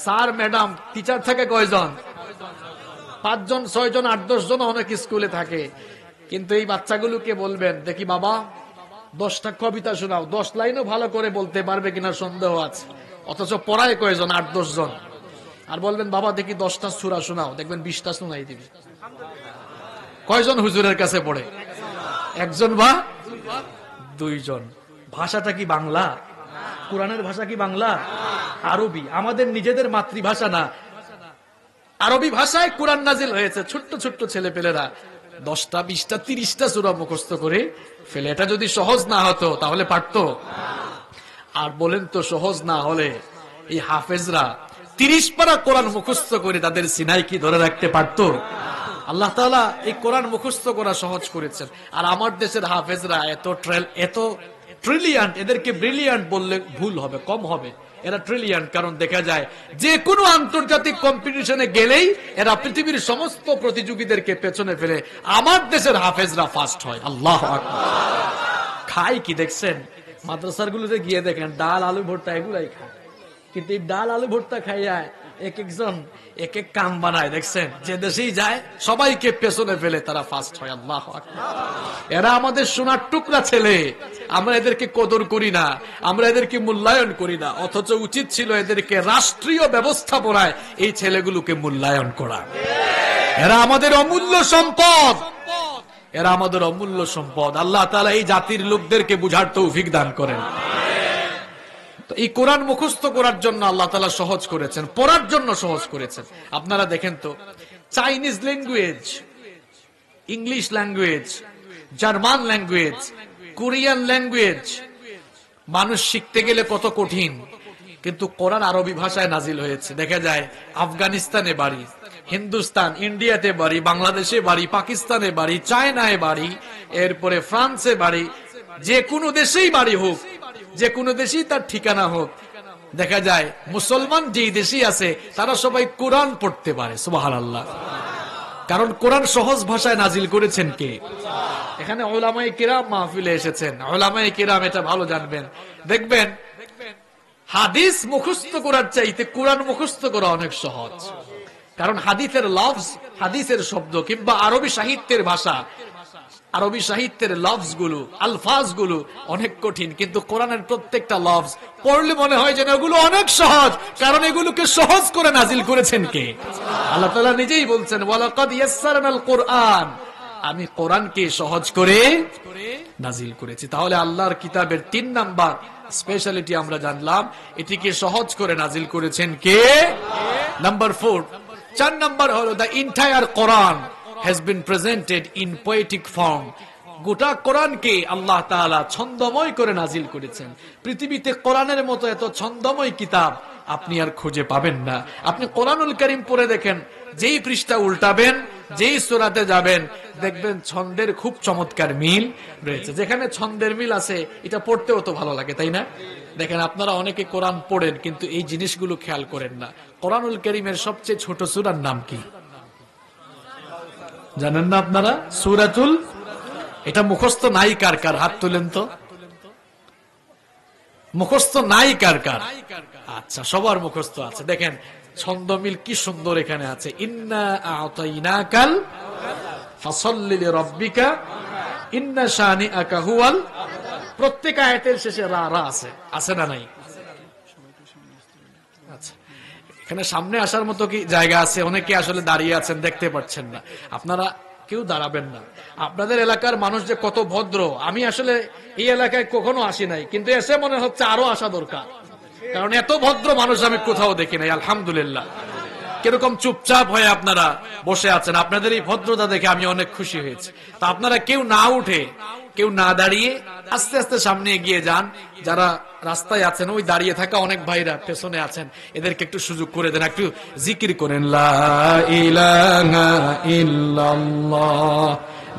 স্যার ম্যাডাম টিচার থাকে কয়জন? 5 জন 6 জন 8 10 জন অনেক স্কুলে থাকে। কিন্তু এই বাচ্চাগুলোকে বলবেন, দেখি বাবা 10টা কবিতা শোনাও, 10 লাইনও ভালো করে বলতে পারবে কিনা সন্দেহ আছে। অথচ পড়ায় কয়জন? 8 10 জন। আর বলবেন বাবা দেখি 10টা সূরা শোনাও, দেখবেন 20টা শোনাই দিবে। কয়জন হুজুরের কাছে পড়ে? একজন বা দুইজন। ভাষাটা কি বাংলা? কোরআনের ভাষা কি বাংলা? আরবি। আমাদের নিজেদের মাতৃভাষা না, আরবি ভাষায় কোরআন নাজিল হয়েছে। ছোট্ট ছোট্ট ছেলেপেলেরা 10টা 20টা 30টা সূরা মুখস্থ করে ফেলে। এটা যদি সহজ না হতো তাহলে পারতো? আর বলেন তো, সহজ না হলে এই হাফেজরা 30 পারা কোরআন মুখস্থ করে তাদের সিনাই কি ধরে রাখতে পারতো? আল্লাহ তাআলা এই কোরআন মুখস্থ করা সহজ করেছেন। আর আমার দেশের হাফেজরা এত ট্রিলিয়ান্ট, এদেরকে ব্রিলিয়ান্ট বললে ভুল হবে, কম হবে। এরা ট্রিলিয়ান্ট, কারণ দেখা যায় যে কোনো আন্তর্জাতিক কম্পিটিশনে গেলেই এরা পৃথিবীর সমস্ত প্রতিযোগীদেরকে পেছনে ফেলে আমার দেশের হাফেজরা ফার্স্ট হয়। আল্লাহু আকবার। খায় কি দেখছেন? মাদ্রাসার গুলোতে গিয়ে দেখেন ডাল আলু ভর্তা এগুলাই খায়। কিন্তু এই ডাল আলু ভর্তা খাইয়া এক একজন এক এক কাম বানায়, দেখছেন? যে দেশেই যায় সবাইকে পেছনে ফেলে তারা ফার্স্ট হয়। আল্লাহু আকবার। এরা আমাদের সোনার টুকরা ছেলে, আমরা এদেরকে কদর করি না, আমরা এদেরকে মূল্যায়ন করি না। অথচ উচিত ছিল এদেরকে রাষ্ট্রীয় ব্যবস্থাপনায় এই ছেলেগুলোকে মূল্যায়ন করা। এরা আমাদের অমূল্য সম্পদ, এরা আমাদের অমূল্য সম্পদ। আল্লাহ তাআলা এই জাতির লোকদেরকে বুঝার তৌফিক দান করেন। তো এই কোরআন মুখস্থ করার জন্য আল্লাহ তাআলা সহজ করেছেন, পড়ার জন্য সহজ করেছেন। আপনারা দেখেন তো, Chinese language, English language, German language, Korean language মানুষ শিখতে গেলে কত কঠিন, কিন্তু কোরআন আরবি ভাষায় নাজিল হয়েছে। দেখা যায় আফগানিস্তানে বাড়ি, হিন্দুস্তান, ইন্ডিয়াতে বাড়ি, বাংলাদেশে বাড়ি, পাকিস্তানে বাড়ি, চায়নায় বাড়ি, এরপরে ফ্রান্সে বাড়ি, যে কোনো দেশেই বাড়ি হোক, যে কোনো দেশেই তার ঠিকানা হোক, দেখা যায় মুসলমান যেই দেশেই আছে তারা সবাই কোরআন পড়তে পারে। সুবহানাল্লাহ। কারণ কোরআন সহজ ভাষায় নাজিল করেছেন কে? এখানে উলামায়ে কিরাম মাহফিলে এসেছেন। উলামায়ে কিরাম এটা ভালো জানবেন। দেখবেন হাদিস মুখস্থ করার চাইতে কোরআন মুখস্থ করা অনেক সহজ। কারণ হাদিসের লফজ, হাদিসের শব্দ কিংবা আরবি সাহিত্যের ভাষা, আরবি সাহিত্যের লফজ গুলো, আলফাজ গুলো অনেক কঠিন, কিন্তু কোরআনের প্রত্যেকটা লফজ পড়লে মনে হয় যেন এগুলো অনেক সহজ। কারণ এগুলোকে সহজ করে নাজিল করেছেন কে? আল্লাহ তাআলা নিজেই বলছেন, ওয়ালাকাদ ইয়াসসারনাল কুরআন, আমি কোরআনকে সহজ করে নাজিল করেছি। তাহলে আল্লাহর কিতাবের 3 নাম্বার স্পেশালিটি আমরা জানলাম, এটিকে সহজ করে নাজিল করেছেন কে? নাম্বার 4, 4 নাম্বার হলো, the entire Quran has been presented in poetic form. গোটা কোরআনকে আল্লাহ তাআলা ছন্দময় করে নাজিল করেছেন। পৃথিবীতে কোরআনের মতো এত ছন্দময় কিতাব আপনি আর খুঁজে পাবেন না। আপনি কোরআনুল কারীম পড়ে দেখেন, যেই পৃষ্ঠা উল্টাবেন, যেই সূরাতে যাবেন, দেখবেন ছন্দের খুব চমৎকার মিল রয়েছে। যেখানে ছন্দের মিল আছে এটা পড়তেও তো ভালো লাগে, তাই না? দেখেন, আপনারা অনেকে কোরআন পড়েন কিন্তু এই জিনিসগুলো খেয়াল করেন না। কোরআনুল কারীমের সবচেয়ে ছোট সূরার নাম কি জানেন না আপনারা? সূরাতুল, এটা মুখস্থ নাই কার কার? হাত তুলেন তো। মুখস্থ নাই কার কার? আচ্ছা, সবার মুখস্থ আছে। দেখেন ছন্দমিল কি সুন্দর এখানে আছে। ইন্না আ'তাইনাকাল ফাসাল্লি লিরাব্বিকা ইন্না শানিআকা হুয়াল। প্রত্যেক আয়াতের শেষে রা রা আছে, আছে না নাই? আচ্ছা, এখানে সামনে আসার মতো কি জায়গা আছে? অনেকে আসলে দাঁড়িয়ে আছেন, দেখতে পাচ্ছেন না। আপনারা কেউ দাঁড়াবেন না। আপনাদের এলাকার মানুষ যে কত ভদ্র, আমি আসলে এই এলাকায় কখনো আসি নাই, কিন্তু এসে মনে হচ্ছে আরো আসা দরকার, কারণ এত ভদ্র মানুষ আমি কোথাও দেখি নাই। আলহামদুলিল্লাহ। কিরকম চুপচাপ হয়ে আপনারা বসে আছেন, আপনাদের এই ভদ্রতা দেখে আমি অনেক খুশি হয়েছি। তো আপনারা কেউ না উঠে, কেউ না দাঁড়িয়ে আস্তে আস্তে সামনে এগিয়ে যান। যারা রাস্তায় আছেন, ওই দাঁড়িয়ে থাকা অনেক ভাইরা পেছনে আছেন, এদেরকে একটু সুযোগ করে দেন, একটু জিকির করেন, লা ইলাহা ইল্লাল্লাহ,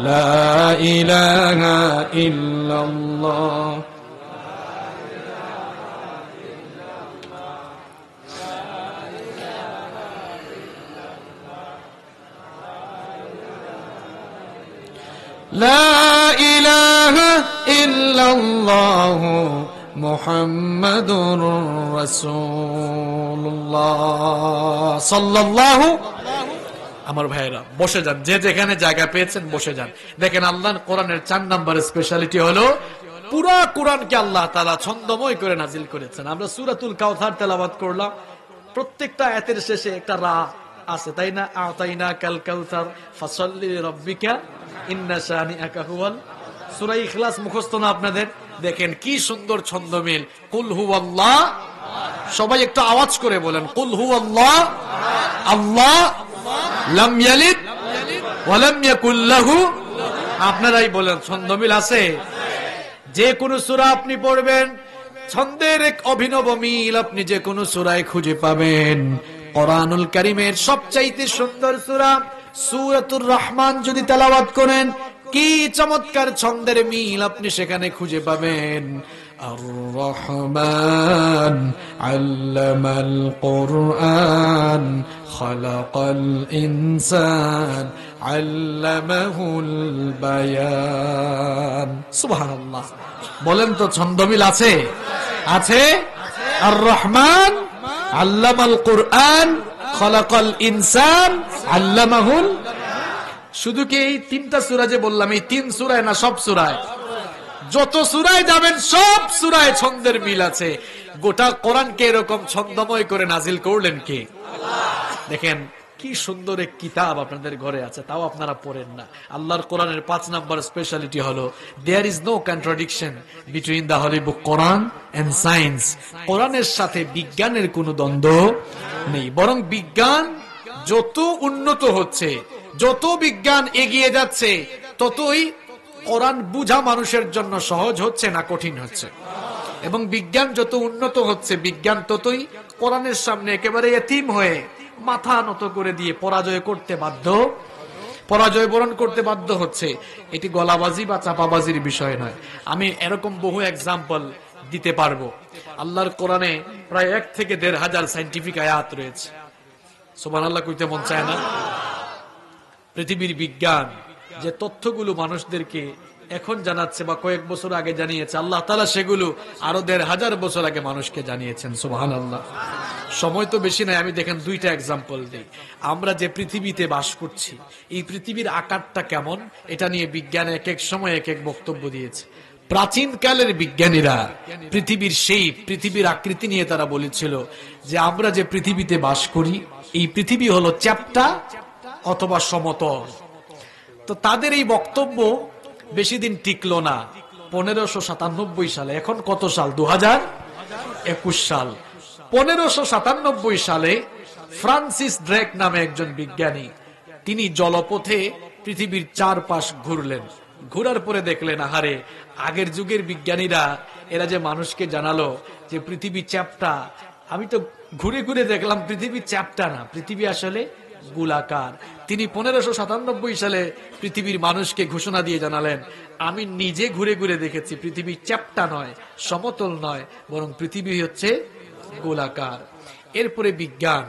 লা ইলাহা ইল্লাল্লাহ। লা ইলাহা ইল্লাল্লাহ মুহাম্মাদুর রাসূলুল্লাহ সাল্লাল্লাহু। আমার ভাইয়েরা বসে যান, যে যেখানে জায়গা পেয়েছেন বসে যান। দেখেন আল্লাহর কোরআনের 4 নম্বর স্পেশালিটি হলো পুরা কোরআনকে আল্লাহ তাআলা ছন্দময় করে নাজিল করেছেন। আমরা সূরাতুল কাউসার তেলাওয়াত করলাম, প্রত্যেকটা আয়াতের শেষে একটা রা আছে, তাই না? আ'তাইনাকাল কাউসার ফাসাল্লি লিরাব্বিকা ইন্না শানিআকা হুয়াল। সূরা ইখলাস মুখস্থ না আপনাদের? দেখেন কি সুন্দর ছন্দমিল। কুল হুয়াল্লাহ, সবাই একটু আওয়াজ করে বলেন, কুল হুয়াল্লাহ আল্লাহ লাম ইয়ালিদ ওয়া লাম ইয়াকুল লাহু। আপনারাই বলেন, ছন্দমিল আছে? যে কোনো সূরা আপনি পড়বেন, ছন্দের এক অভিনব মিল আপনি যে কোনো সূরায় খুঁজে পাবেন। কোরআনুল কারীমের সবচাইতে সুন্দর সূরা সূরাতুর রহমান যদি তেলাওয়াত করেন, কি চমৎকার ছন্দের মিল আপনি সেখানে খুঁজে পাবেন। আর রহমান আল্লামাল কুরআন খালাকাল ইনসান আল্লামাহুল বায়ান। সুবহানাল্লাহ। বলেন তো ছন্দমিল আছে? আছে। আর রহমান আল্লামাল কুরআন খালাকাল ইনসান আল্লামাহুল। শুধু কি এই 3টা সূরা যে বললাম, এই 3 সূরায় না সব সূরায়? যত সূরায় যাবেন সব সূরায় ছন্দের মিল আছে। গোটা কোরআনকে এরকম ছন্দময় করে নাজিল করলেন কে? আল্লাহ। দেখেন কি সুন্দর এক কিতাব আপনাদের ঘরে আছে, তাও আপনারা পড়েন না। আল্লাহর কোরআনের 5 নম্বর স্পেশালিটি হলো there is no contradiction between the holy book Quran and science. কোরআনের সাথে বিজ্ঞানের কোনো দ্বন্দ্ব নেই, বরং বিজ্ঞান যত উন্নত হচ্ছে, যত বিজ্ঞান এগিয়ে যাচ্ছে, ততই কোরআন বুঝা মানুষের জন্য সহজ হচ্ছে না কঠিন হচ্ছে। এবং বিজ্ঞান যত উন্নত হচ্ছে, বিজ্ঞান ততই কোরআনের সামনে একেবারে এতিম হয়ে মাথা নত করে দিয়ে পরাজয় বরণ করতে বাধ্য হচ্ছে। এটি গলাবাজি বা চাপাবাজির বিষয় নয়। আমি এরকম বহু এক্সাম্পল দিতে পারবো। আল্লাহর কোরআনে প্রায় 1 থেকে 1.5 হাজার সায়েন্টিফিক আয়াত রয়েছে। সুবহানাল্লাহ কইতে মন চায় না? পৃথিবীর বিজ্ঞান যে তথ্যগুলো মানুষদেরকে এখন জানাচ্ছে বা কয়েক বছর আগে জানিয়েছে, আল্লাহ তাআলা সেগুলো আরো 1.5 হাজার বছর আগে মানুষকে জানিয়েছেন। সুবহানাল্লাহ। সময় তো বেশি নাই, আমি দেখেন 2টা এক্সাম্পল দিই। আমরা যে পৃথিবীতে বাস করছি, এই পৃথিবীর আকারটা কেমন, এটা নিয়ে বিজ্ঞানে এক এক সময় এক এক বক্তব্য দিয়েছে। প্রাচীন কালের বিজ্ঞানীরা পৃথিবীর আকৃতি নিয়ে তারা বলেছিল যে আমরা যে পৃথিবীতে বাস করি, এই পৃথিবী হলো চ্যাপ্টা অথবা সমতল। তো তাদের এই বক্তব্য বেশি দিন টিকলো না। 1597 সালে, এখন কত সাল? 2021 সাল। 1597 সালে ফ্রান্সিস ড্রেক নামে একজন বিজ্ঞানী, তিনি জলপথে পৃথিবীর চারপাশ ঘুরলেন। ঘোরার পরে দেখলেন আহারে আগের যুগের বিজ্ঞানীরা এরা যে মানুষকে জানালো যে পৃথিবী চ্যাপ্টা, আমি তো ঘুরে ঘুরে দেখলাম পৃথিবী চ্যাপ্টা না, পৃথিবী আসলে গোলাকার। তিনি 1597 সালে পৃথিবীর মানুষকে ঘোষণা দিয়ে জানালেন, আমি নিজে ঘুরে ঘুরে দেখেছি পৃথিবী চ্যাপ্টা নয়, সমতল নয়, বরং পৃথিবী হচ্ছে গোলাকার। এরপরে বিজ্ঞান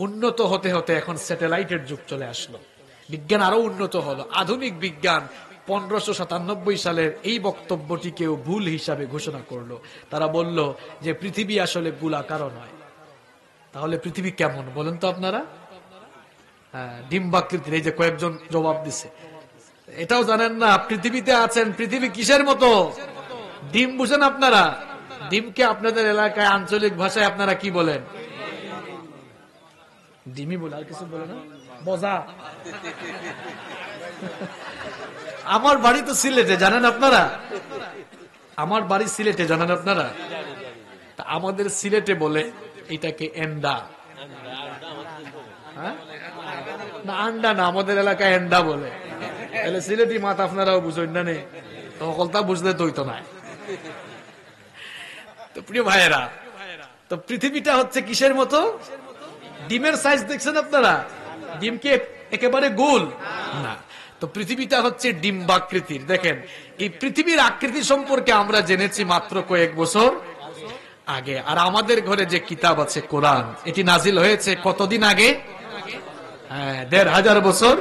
উন্নত হতে হতে এখন স্যাটেলাইটের যুগ চলে আসলো, বিজ্ঞান আরো উন্নত হলো। আধুনিক বিজ্ঞান 1597 সালের এই বক্তব্যটিকেও ভুল হিসাবে ঘোষণা করলো। তারা বলল যে পৃথিবী আসলে গোলাকারও নয়। তাহলে পৃথিবী কেমন বলেন তো আপনারা? ডিম্বাকৃতির। এই যে কয়েকজন জবাব দিছে, এটাও জানেন না পৃথিবীতে আছেন। পৃথিবী কিসের মতো? ডিম বুঝেন আপনারা? ডিমকে আপনাদের এলাকায় আঞ্চলিক ভাষায় আপনারা কি বলেন? ডিমই বলে, আর কিছু বলে না? বজা। আমার বাড়ি তো সিলেটে, জানেন আপনারা? আমার বাড়ি সিলেটে, জানেন আপনারা? আমাদের সিলেটে বলে এটাকে এন্ডা। না আন্ডা না, আমাদের এলাকায় এন্ডা বলে। তাহলে সিলেটি মাত আপনারাও বুঝেন না, নেই সকলটা বুঝলে তো হইতো না। তো প্রিয় ভাইয়েরা, তো পৃথিবীটা হচ্ছে কিসের মতো? ডিমের সাইজ দেখছেন আপনারা? ডিমকে একেবারে গোল না, তো পৃথিবীটা হচ্ছে ডিম্বাকৃতির। দেখেন এই পৃথিবীর আকৃতি সম্পর্কে আমরা জেনেছি মাত্র কয়েক বছর আগে। আর আমাদের ঘরে যে কিতাব আছে কোরআন, এটি নাজিল হয়েছে কতদিন আগে? ১৫০০ বছর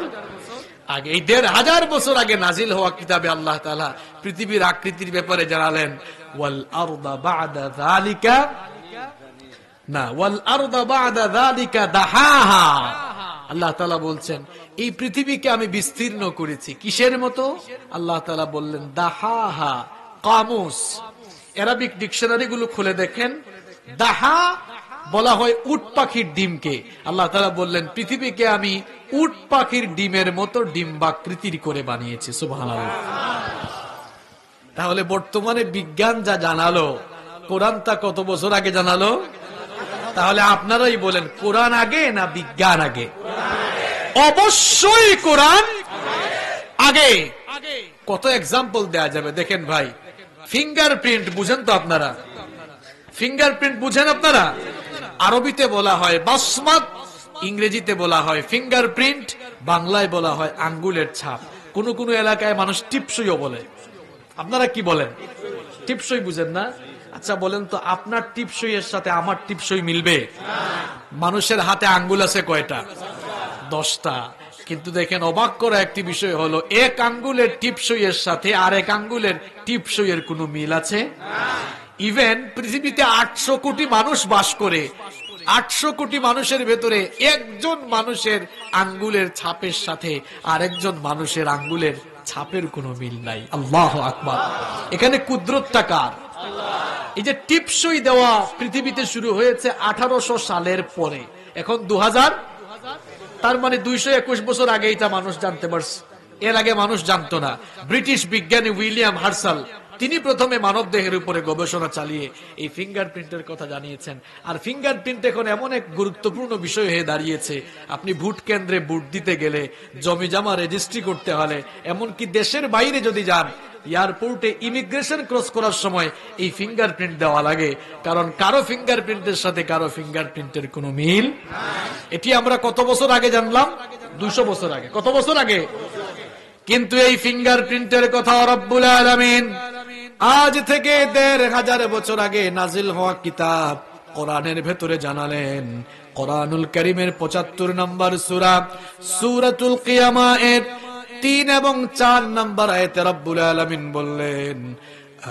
আগে। এই ১৫০০ বছর আগে নাজিল হওয়া কিতাবে আল্লাহ তাআলা পৃথিবীর আকৃতির ব্যাপারে জানালেন, ওয়াল আরদা বা'দা যালিকা না, ওয়াল আরদা বা'দা যালিকা দাহাহা। আল্লাহ তাআলা বলছেন এই পৃথিবীকে আমি বিস্তীর্ণ করেছি। কিসের মতো? আল্লাহ তাআলা বললেন দাহাহা। কামুস, আরবিক ডিকশনারি গুলো খুলে দেখেন, দাহা বলা হয় উট পাখির ডিমকে। আল্লাহ তাআলা বললেন পৃথিবীকে আমি উট পাখির ডিমের মতো ডিম্বাকৃতির করে বানিয়েছি। সুবহানাল্লাহ। তাহলে বর্তমানে বিজ্ঞান যা জানালো, কোরআন তা কত বছর আগে জানালো? তাহলে আপনারাই বলেন কোরআন আগে না বিজ্ঞান আগে? অবশ্যই কোরআন আগে। কত এক্সাম্পল দেয়া যাবে দেখেন ভাই। ফিঙ্গারপ্রিন্ট বুঝেন তো আপনারা? ফিঙ্গারপ্রিন্ট বুঝেন আপনারা? আরবিতে বলা হয় বাসমাত, ইংরেজিতে বলা হয় ফিঙ্গারপ্রিন্ট, বাংলায় বলা হয় আঙ্গুলের ছাপ। কোন কোন এলাকায় মানুষ টিপসইও বলে। আপনারা কি বলেন? টিপসই বুঝেন না? আচ্ছা বলেন তো, আপনার টিপসই এর সাথে আমার টিপসই মিলবে? মানুষের হাতে আঙ্গুল আছে কয়টা? 10টা। কিন্তু দেখেন অবাক করা একটি বিষয় হলো, এক আঙ্গুলের টিপসই এর সাথে আর এক আঙ্গুলের টিপসই এর কোন মিল আছে? ইভেন পৃথিবীতে 800 কোটি মানুষ বাস করে, 800 কোটি মানুষের ভেতরে একজন মানুষের আঙ্গুলের ছাপের সাথে আরেকজন মানুষের আঙ্গুলের ছাপের কোনো মিল নাই। আল্লাহু আকবার। এখানে কুদরতটা কার? এই যে টিপসই দেওয়া পৃথিবীতে শুরু হয়েছে 1800 সালের পরে, এখন 2000, তার মানে 221 বছর আগে এটা মানুষ জানতে পারছে। এর আগে মানুষ জানতো না। ব্রিটিশ বিজ্ঞানী উইলিয়াম হার্সাল, তিনি প্রথমে মানব দেহের উপরে গবেষণা চালিয়ে এই ফিঙ্গারপ্রিন্টের কথা জানিয়েছেন। আর ফিঙ্গারপ্রিন্ট এখন এমন এক গুরুত্বপূর্ণ বিষয় হয়ে দাঁড়িয়েছে, আপনি ভোট কেন্দ্রে ভোট দিতে গেলে, জমি জমা রেজিস্ট্রি করতে হলে, এমনকি দেশের বাইরে যদি যান, এয়ারপোর্টে ইমিগ্রেশন ক্রস করার সময় এই ফিঙ্গারপ্রিন্ট দেওয়া লাগে, কারণ কারো ফিঙ্গারপ্রিন্টের সাথে কারো ফিঙ্গারপ্রিন্টের কোনো মিল। এটি আমরা কত বছর আগে জানলাম? 200 বছর আগে। কত বছর আগে? কিন্তু এই ফিঙ্গারপ্রিন্টের কথা রব্বুল আলামিন আজ থেকে 1500 বছর আগে নাজিল হওয়া কিতাব কোরআনের ভেতরে জানালেন। কোরআনুল কারীমের 75 নম্বর সূরা সূরাতুল কিয়ামা এর 3 এবং 4 নম্বর আয়াতে রব্বুল আলামিন বললেন,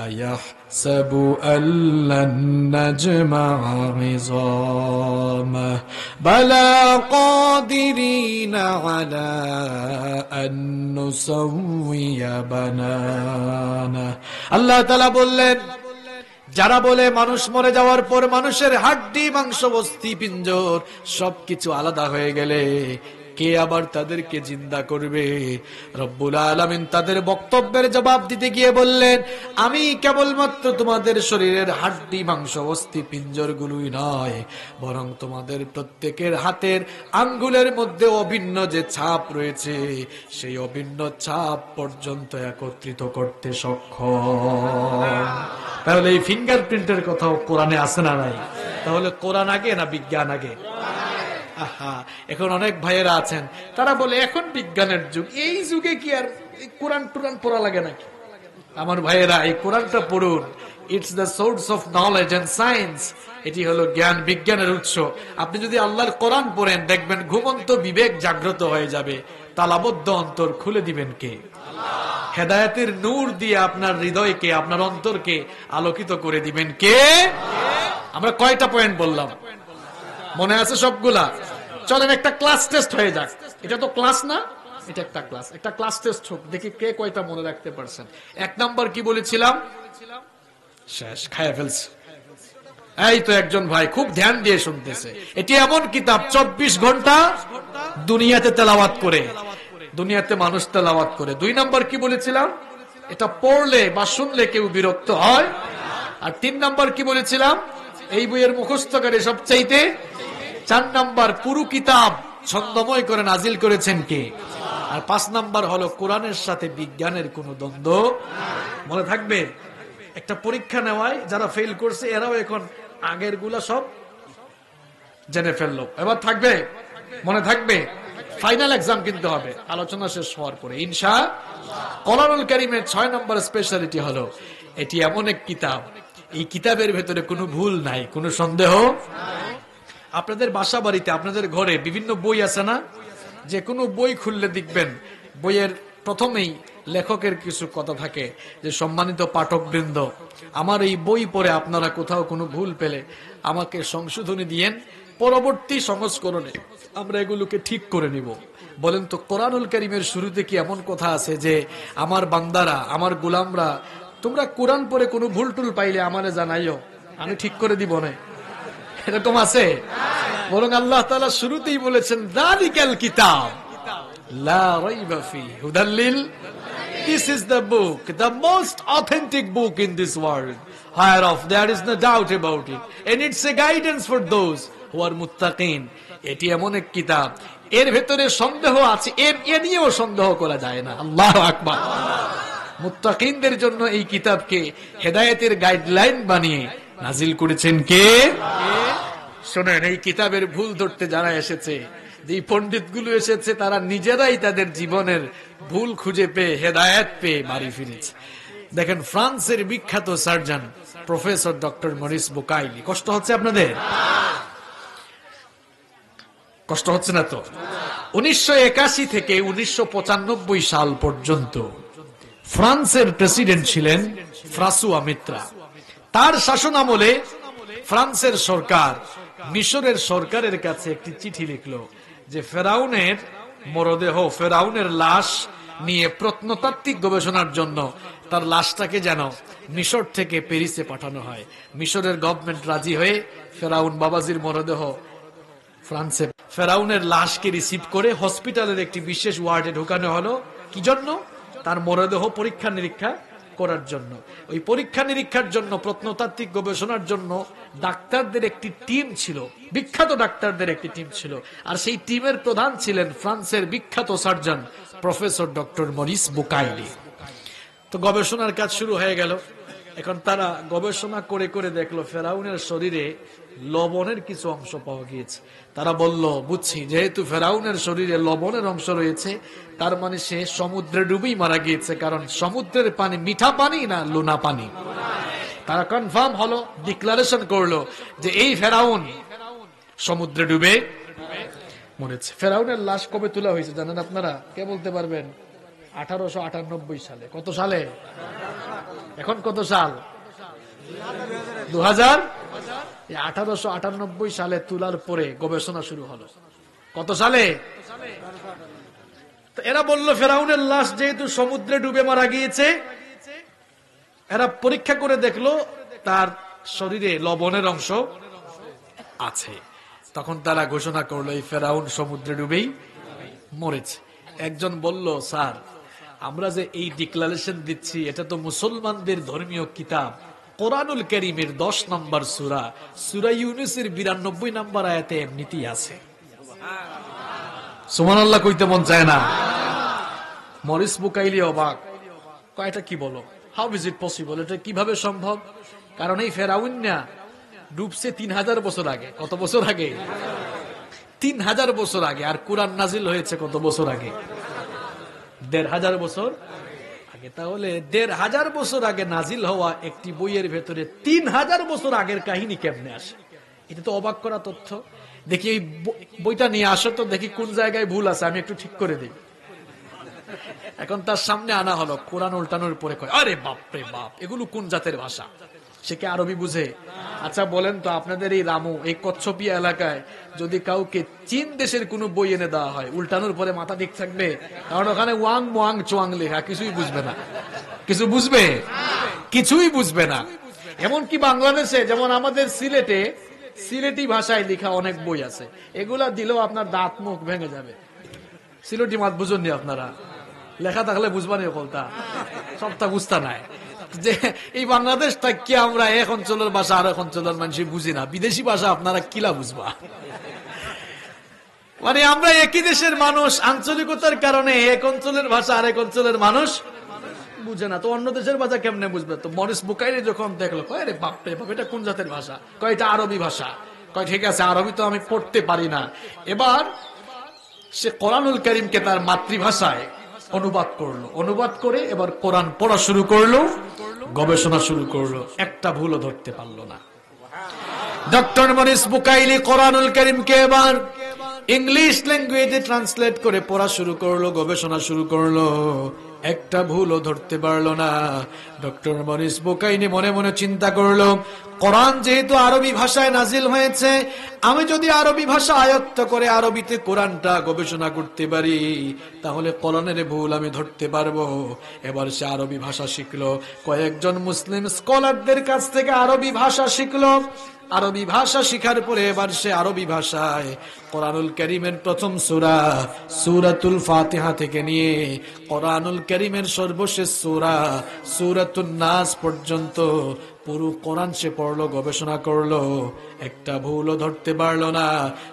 আয়াহসাবু আল্লান নাজমা'a 'ইযামা বালা কাদিরিনা আলা আন নুসাউইয়া বানানা। আল্লাহ তাআলা বললেন, যারা বলে মানুষ মরে যাওয়ার পর মানুষের হাড্ডি, মাংস, অস্থি, পিঞ্জর সবকিছু আলাদা হয়ে গেলে কে আবার তাদেরকে জিন্দা করবে? রব্বুল আলামিন তাদের বক্তব্যের জবাব দিতে গিয়ে বললেন, আমি কেবলমাত্র তোমাদের শরীরের হাড্ডি মাংস অস্থি পিঞ্জর গুলোই নয়, বরং তোমাদের প্রত্যেকের হাতের আঙ্গুলের মধ্যে অভিন্ন যে ছাপ রয়েছে সেই অভিন্ন ছাপ পর্যন্ত একত্রিত করতে সক্ষম। তাহলে এই ফিঙ্গারপ্রিন্টের কথাও কোরআনে আছে না নাই? তাহলে কোরআন আগে না বিজ্ঞান আগে? এখন অনেক ভাইয়েরা আছেন, তারা বলে এখন বিজ্ঞানের যুগ, এই যুগে কি আর কোরআন টুরান পড়া লাগে নাকি? আমার ভাইয়েরা, এই কোরআনটা পড়ুন। It's the source of knowledge and science. এটি হলো জ্ঞান বিজ্ঞানের উৎস। আপনি যদি আল্লাহর কোরআন পড়েন, দেখবেন ঘুমন্ত বিবেক জাগ্রত হয়ে যাবে। তালাবদ্ধ অন্তর খুলে দিবেন কে? হেদায়েতের নূর দিয়ে আপনার হৃদয়কে, আপনার অন্তরকে আলোকিত করে দিবেন কে? আমরা কয়টা পয়েন্ট বললাম? মনে আছে সবগুলা? চলেন একটা ক্লাস টেস্ট হয়ে যাক। এটা তো ক্লাস না, এটা একটা ক্লাস। একটা ক্লাস টেস্ট হোক, দেখি কে কয়টা মনে রাখতে পারছেন। 1 নাম্বার কি বলেছিলাম? শেষ, খায়া ফেলছে। এই তো একজন ভাই খুব ধ্যান দিয়ে শুনতেছে। এটি এমন কিতাব 24 ঘন্টা দুনিয়াতে তেলাওয়াত করে, দুনিয়াতে মানুষ তেলাওয়াত করে। 2 নাম্বার কি বলেছিলাম? এটা পড়লে বা শুনলে কেউ বিরক্ত হয়। আর 3 নাম্বার কি বলেছিলাম? এই বইয়ের মুখস্থকারী সবচাইতে। 4 নাম্বার, পুরো কিতাব ছন্দময় করে নাজিল করেছেন কে? আর 5 নাম্বার হলো কোরআনের সাথে বিজ্ঞানের কোনো দ্বন্দ্ব। মনে থাকবে? একটা পরীক্ষা নেওয়ায় যারা ফেল করছে এরাও এখন আগের গুলা সব জেনে ফেললো। এবার থাকবে, মনে থাকবে। ফাইনাল এক্সাম কিন্তু হবে আলোচনা শেষ হওয়ার পরে ইনশাআল্লাহ। কোরআনুল কারীমের 6 নম্বর স্পেশালিটি হলো এটি এমন এক কিতাব, এই কিতাবের ভেতরে কোনো ভুল নাই, কোনো সন্দেহ। আপনাদের বাসা বাড়িতে, আপনাদের ঘরে বিভিন্ন বই আছে না? যে কোনো বই খুললে দেখবেন বইয়ের প্রথমেই লেখকের কিছু কথা থাকে যে, সম্মানিত পাঠকবৃন্দ, আমার এই বই পড়ে আপনারা কোথাও কোনো ভুল পেলে আমাকে সংশোধনী দিয়েন, পরবর্তী সংস্করণে আমরা এগুলোকে ঠিক করে নিব। বলেন তো কোরআনুল কারীমের শুরুতে কি এমন কথা আছে যে, আমার বান্দারা, আমার গোলামরা, তোমরা কোরআন পড়ে কোনো ভুল টুল পাইলে আমারে জানাইও, আমি ঠিক করে দিব না? এরকম আছে? বরং আল্লাহ তাআলা শুরুতেই বলেছেন, যালিকাল কিতাব লা রাইবা ফীহি হুদাল লিল। This is the book, the most authentic book in this world, whereof there is no doubt about it, and it's a guidance for those who are muttaqin. এটি এমন এক কিতাব, এর ভেতরে সন্দেহ আছে, এ নিয়েও সন্দেহ করা যায় না। আল্লাহু আকবার। মুত্তাকিনদের জন্য এই কিতাবকে হেদায়েতের গাইডলাইন বানিয়ে নাজিল করেছেন কে? শোনেন, এই কিতাবের ভুল ধরতে যারা এসেছে, যে পণ্ডিতগুলো এসেছে, তারা নিজেরাই তাদের জীবনের ভুল খুঁজে পেয়ে হেদায়েত পেয়ে বাড়ি ফিরেছে। দেখেন, ফ্রান্সের বিখ্যাত surgeon professor doctor Morris Bucaille. কষ্ট হচ্ছে আপনাদের? কষ্ট হচ্ছে না তো? 1981 থেকে 1995 সাল পর্যন্ত ফ্রান্সের প্রেসিডেন্ট ছিলেন ফ্রাসুয়া মিত্রা। তার শাসন আমলে ফ্রান্সের সরকার মিশরের সরকারের কাছে একটি চিঠি লিখলো যে, ফেরাউনের মরদেহ, ফেরাউনের লাশ নিয়ে প্রত্নতাত্ত্বিক গবেষণার জন্য তার লাশটাকে যেন মিশর থেকে প্যারিসে পাঠানো হয়। মিশরের গভর্নমেন্ট রাজি হয়ে ফেরাউন বাবাজির মরদেহ ফ্রান্সে, ফেরাউনের লাশকে রিসিভ করে হসপিটালের একটি বিশেষ ওয়ার্ডে ঢোকানো হলো। কি জন্য? তার মরদেহ পরীক্ষা নিরীক্ষা করার জন্য। ওই পরীক্ষা নিরীক্ষার জন্য, প্রত্নতাত্ত্বিক গবেষণার জন্য ডাক্তারদের একটি টিম ছিল, বিখ্যাত ডাক্তারদের একটি টিম ছিল। আর সেই টিমের প্রধান ছিলেন ফ্রান্সের বিখ্যাত surgeon professor doctor Morris Bucaille. তো গবেষণার কাজ শুরু হয়ে গেল। এখন তারা গবেষণা করে করে দেখলো ফেরাউনের শরীরে লবণের কিছু অংশ পাওয়া গিয়েছে। তারা বলল, বুঝছি, যেহেতু ফেরাউনের শরীরে লবণের অংশ রয়েছে, তার মানে সে সমুদ্রে ডুবেই মারা গিয়েছে। কারণ সমুদ্রের পানি মিঠা পানি না লোনা পানি? তারা কনফার্ম হলো, ডিক্লারেশন করলো যে এই ফেরাউন সমুদ্রে ডুবে মরেছে। ফেরাউনের লাশ কবে তোলা হয়েছে জানেন আপনারা? কে বলতে পারবেন? 1898 সালে। কত সালে? এখন কত সাল? 2000। 1898 সালে তোলার পরে গবেষণা শুরু হলো। কত সালে? তো এরা বলল, ফেরাউনের লাশ যেহেতু সমুদ্রে ডুবে মারা গিয়েছে, এরা পরীক্ষা করে দেখলো তার শরীরে লবণের অংশ আছে। তখন তারা ঘোষণা করলো, এই ফেরাউন সমুদ্রে ডুবেই মরেছে। একজন বলল, স্যার আমরা যে এই ডিক্লারেশন দিচ্ছি এটা তো মুসলমানদের ধর্মীয় কিতাব কোরআনুল কারীমের 10 নম্বর সূরা, সূরা ইউনূসের 92 নম্বর আয়াতে এমনিতেই আছে। সুবহানাল্লাহ কইতে মন চায় না? মরিস বুকাইলি অবাক, কয়টা কি বলো, হাউ ইজ ইট পসিবল, এটা কিভাবে সম্ভব? কারণ এই ফেরাউন না ডুবছে 3000 বছর আগে। কত বছর আগে? 3000 বছর আগে। আর কোরআন নাজিল হয়েছে কত বছর আগে? 1500 বছর আগে। তাহলে 1500 বছর আগে নাজিল হওয়া একটি বইয়ের ভেতরে 3000 বছর আগের কাহিনী কেমনে আসে? এটা তো অবাক করা তথ্য। দেখি এই বইটা নিয়ে আসো তো, দেখি কোন জায়গায় ভুল আছে, আমি একটু ঠিক করে দিই। এখন তার সামনে আনা হলো, কোরআন উল্টানোর পরে কয়, আরে বাপ রে বাপ, এগুলো কোন জাতের ভাষা? সে কি আরবি বুঝে? আচ্ছা বলেন তো, আপনাদের এই রামু, এই কচ্ছপিয়া এলাকায় যদি কাউকে চীন দেশের কোন বই এনে দেওয়া হয়, উল্টানোর পরে মাথা ঠিক থাকবে? কারণ ওখানে ওয়াং মোয়াং চোয়াং লেখা, কিছুই বুঝবে না। কিছু বুঝবে? কিছুই বুঝবে না। এমনকি বাংলাদেশে যেমন আমাদের সিলেটে সিলেটি ভাষায় লেখা অনেক বই আছে, এগুলা দিলেও আপনার দাঁত মুখ ভেঙে যাবে। সিলেটি মাত বুঝুননি আপনারা? লেখা থাকলে বুঝবানি, বলতা সবটা বুঝতা নাই। যে এই বাংলাদেশ থেকে আমরা এক অঞ্চলের ভাষা আর এক অঞ্চলের মানুষ বুঝি না, বিদেশি ভাষা আপনারা কিলা বুঝবা? মানে আমরা একই দেশের মানুষ, আঞ্চলিকতার কারণে এক অঞ্চলের ভাষা আর এক অঞ্চলের মানুষ বুঝে না, তো অন্য দেশের ভাষা কেমনে বুঝবে? তো মরিস বুকাইলি যখন দেখলো, কয় রে বাপ রে বাপ, এটা কোন জাতের ভাষা? কয় এটা আরবি ভাষা। কয় ঠিক আছে, আরবি তো আমি পড়তে পারি না। এবার সে কোরআনুল কারীমকে তার মাতৃভাষায় অনুবাদ করলো, অনুবাদ করে এবার কোরআন পড়া শুরু করলো, গবেষণা শুরু করলো, একটা ভুলও ধরতে পারলো না। ডক্টর মরিস বুকাইলি কোরআনুল কারীমকে এবার ইংলিশ ল্যাঙ্গুয়েজে ট্রান্সলেট করে পড়া শুরু করলো, গবেষণা শুরু করলো, একটা ভুলও ধরতে পারলো না। ডক্টর মরিস বুকাইলি মনে মনে চিন্তা করলো, কোরআন যেহেতু আরবি ভাষায় নাজিল হয়েছে, আমি যদি আরবি ভাষা আয়ত্ত করে আরবিতে কোরআনটা গবেষণা করতে পারি, তাহলে কোরআনের ভুল আমি ধরতে পারবো। এবার সে আরবি ভাষা শিখলো, কয়েকজন মুসলিম স্কলারদের কাছ থেকে আরবি ভাষা শিখলো। আরবি ভাষা শিখার পরে এবার সে আরবি ভাষায় কোরআনুল কারীমের প্রথম সূরা সূরাতুল ফাতিহা থেকে নিয়ে কোরআনুল কারীমের সর্বশেষ সূরা সূরাতুন নাস পর্যন্ত পুরো কোরআন সে পড়লো, গবেষণা করলো, একটা ভুলও ধরতে পারলো না।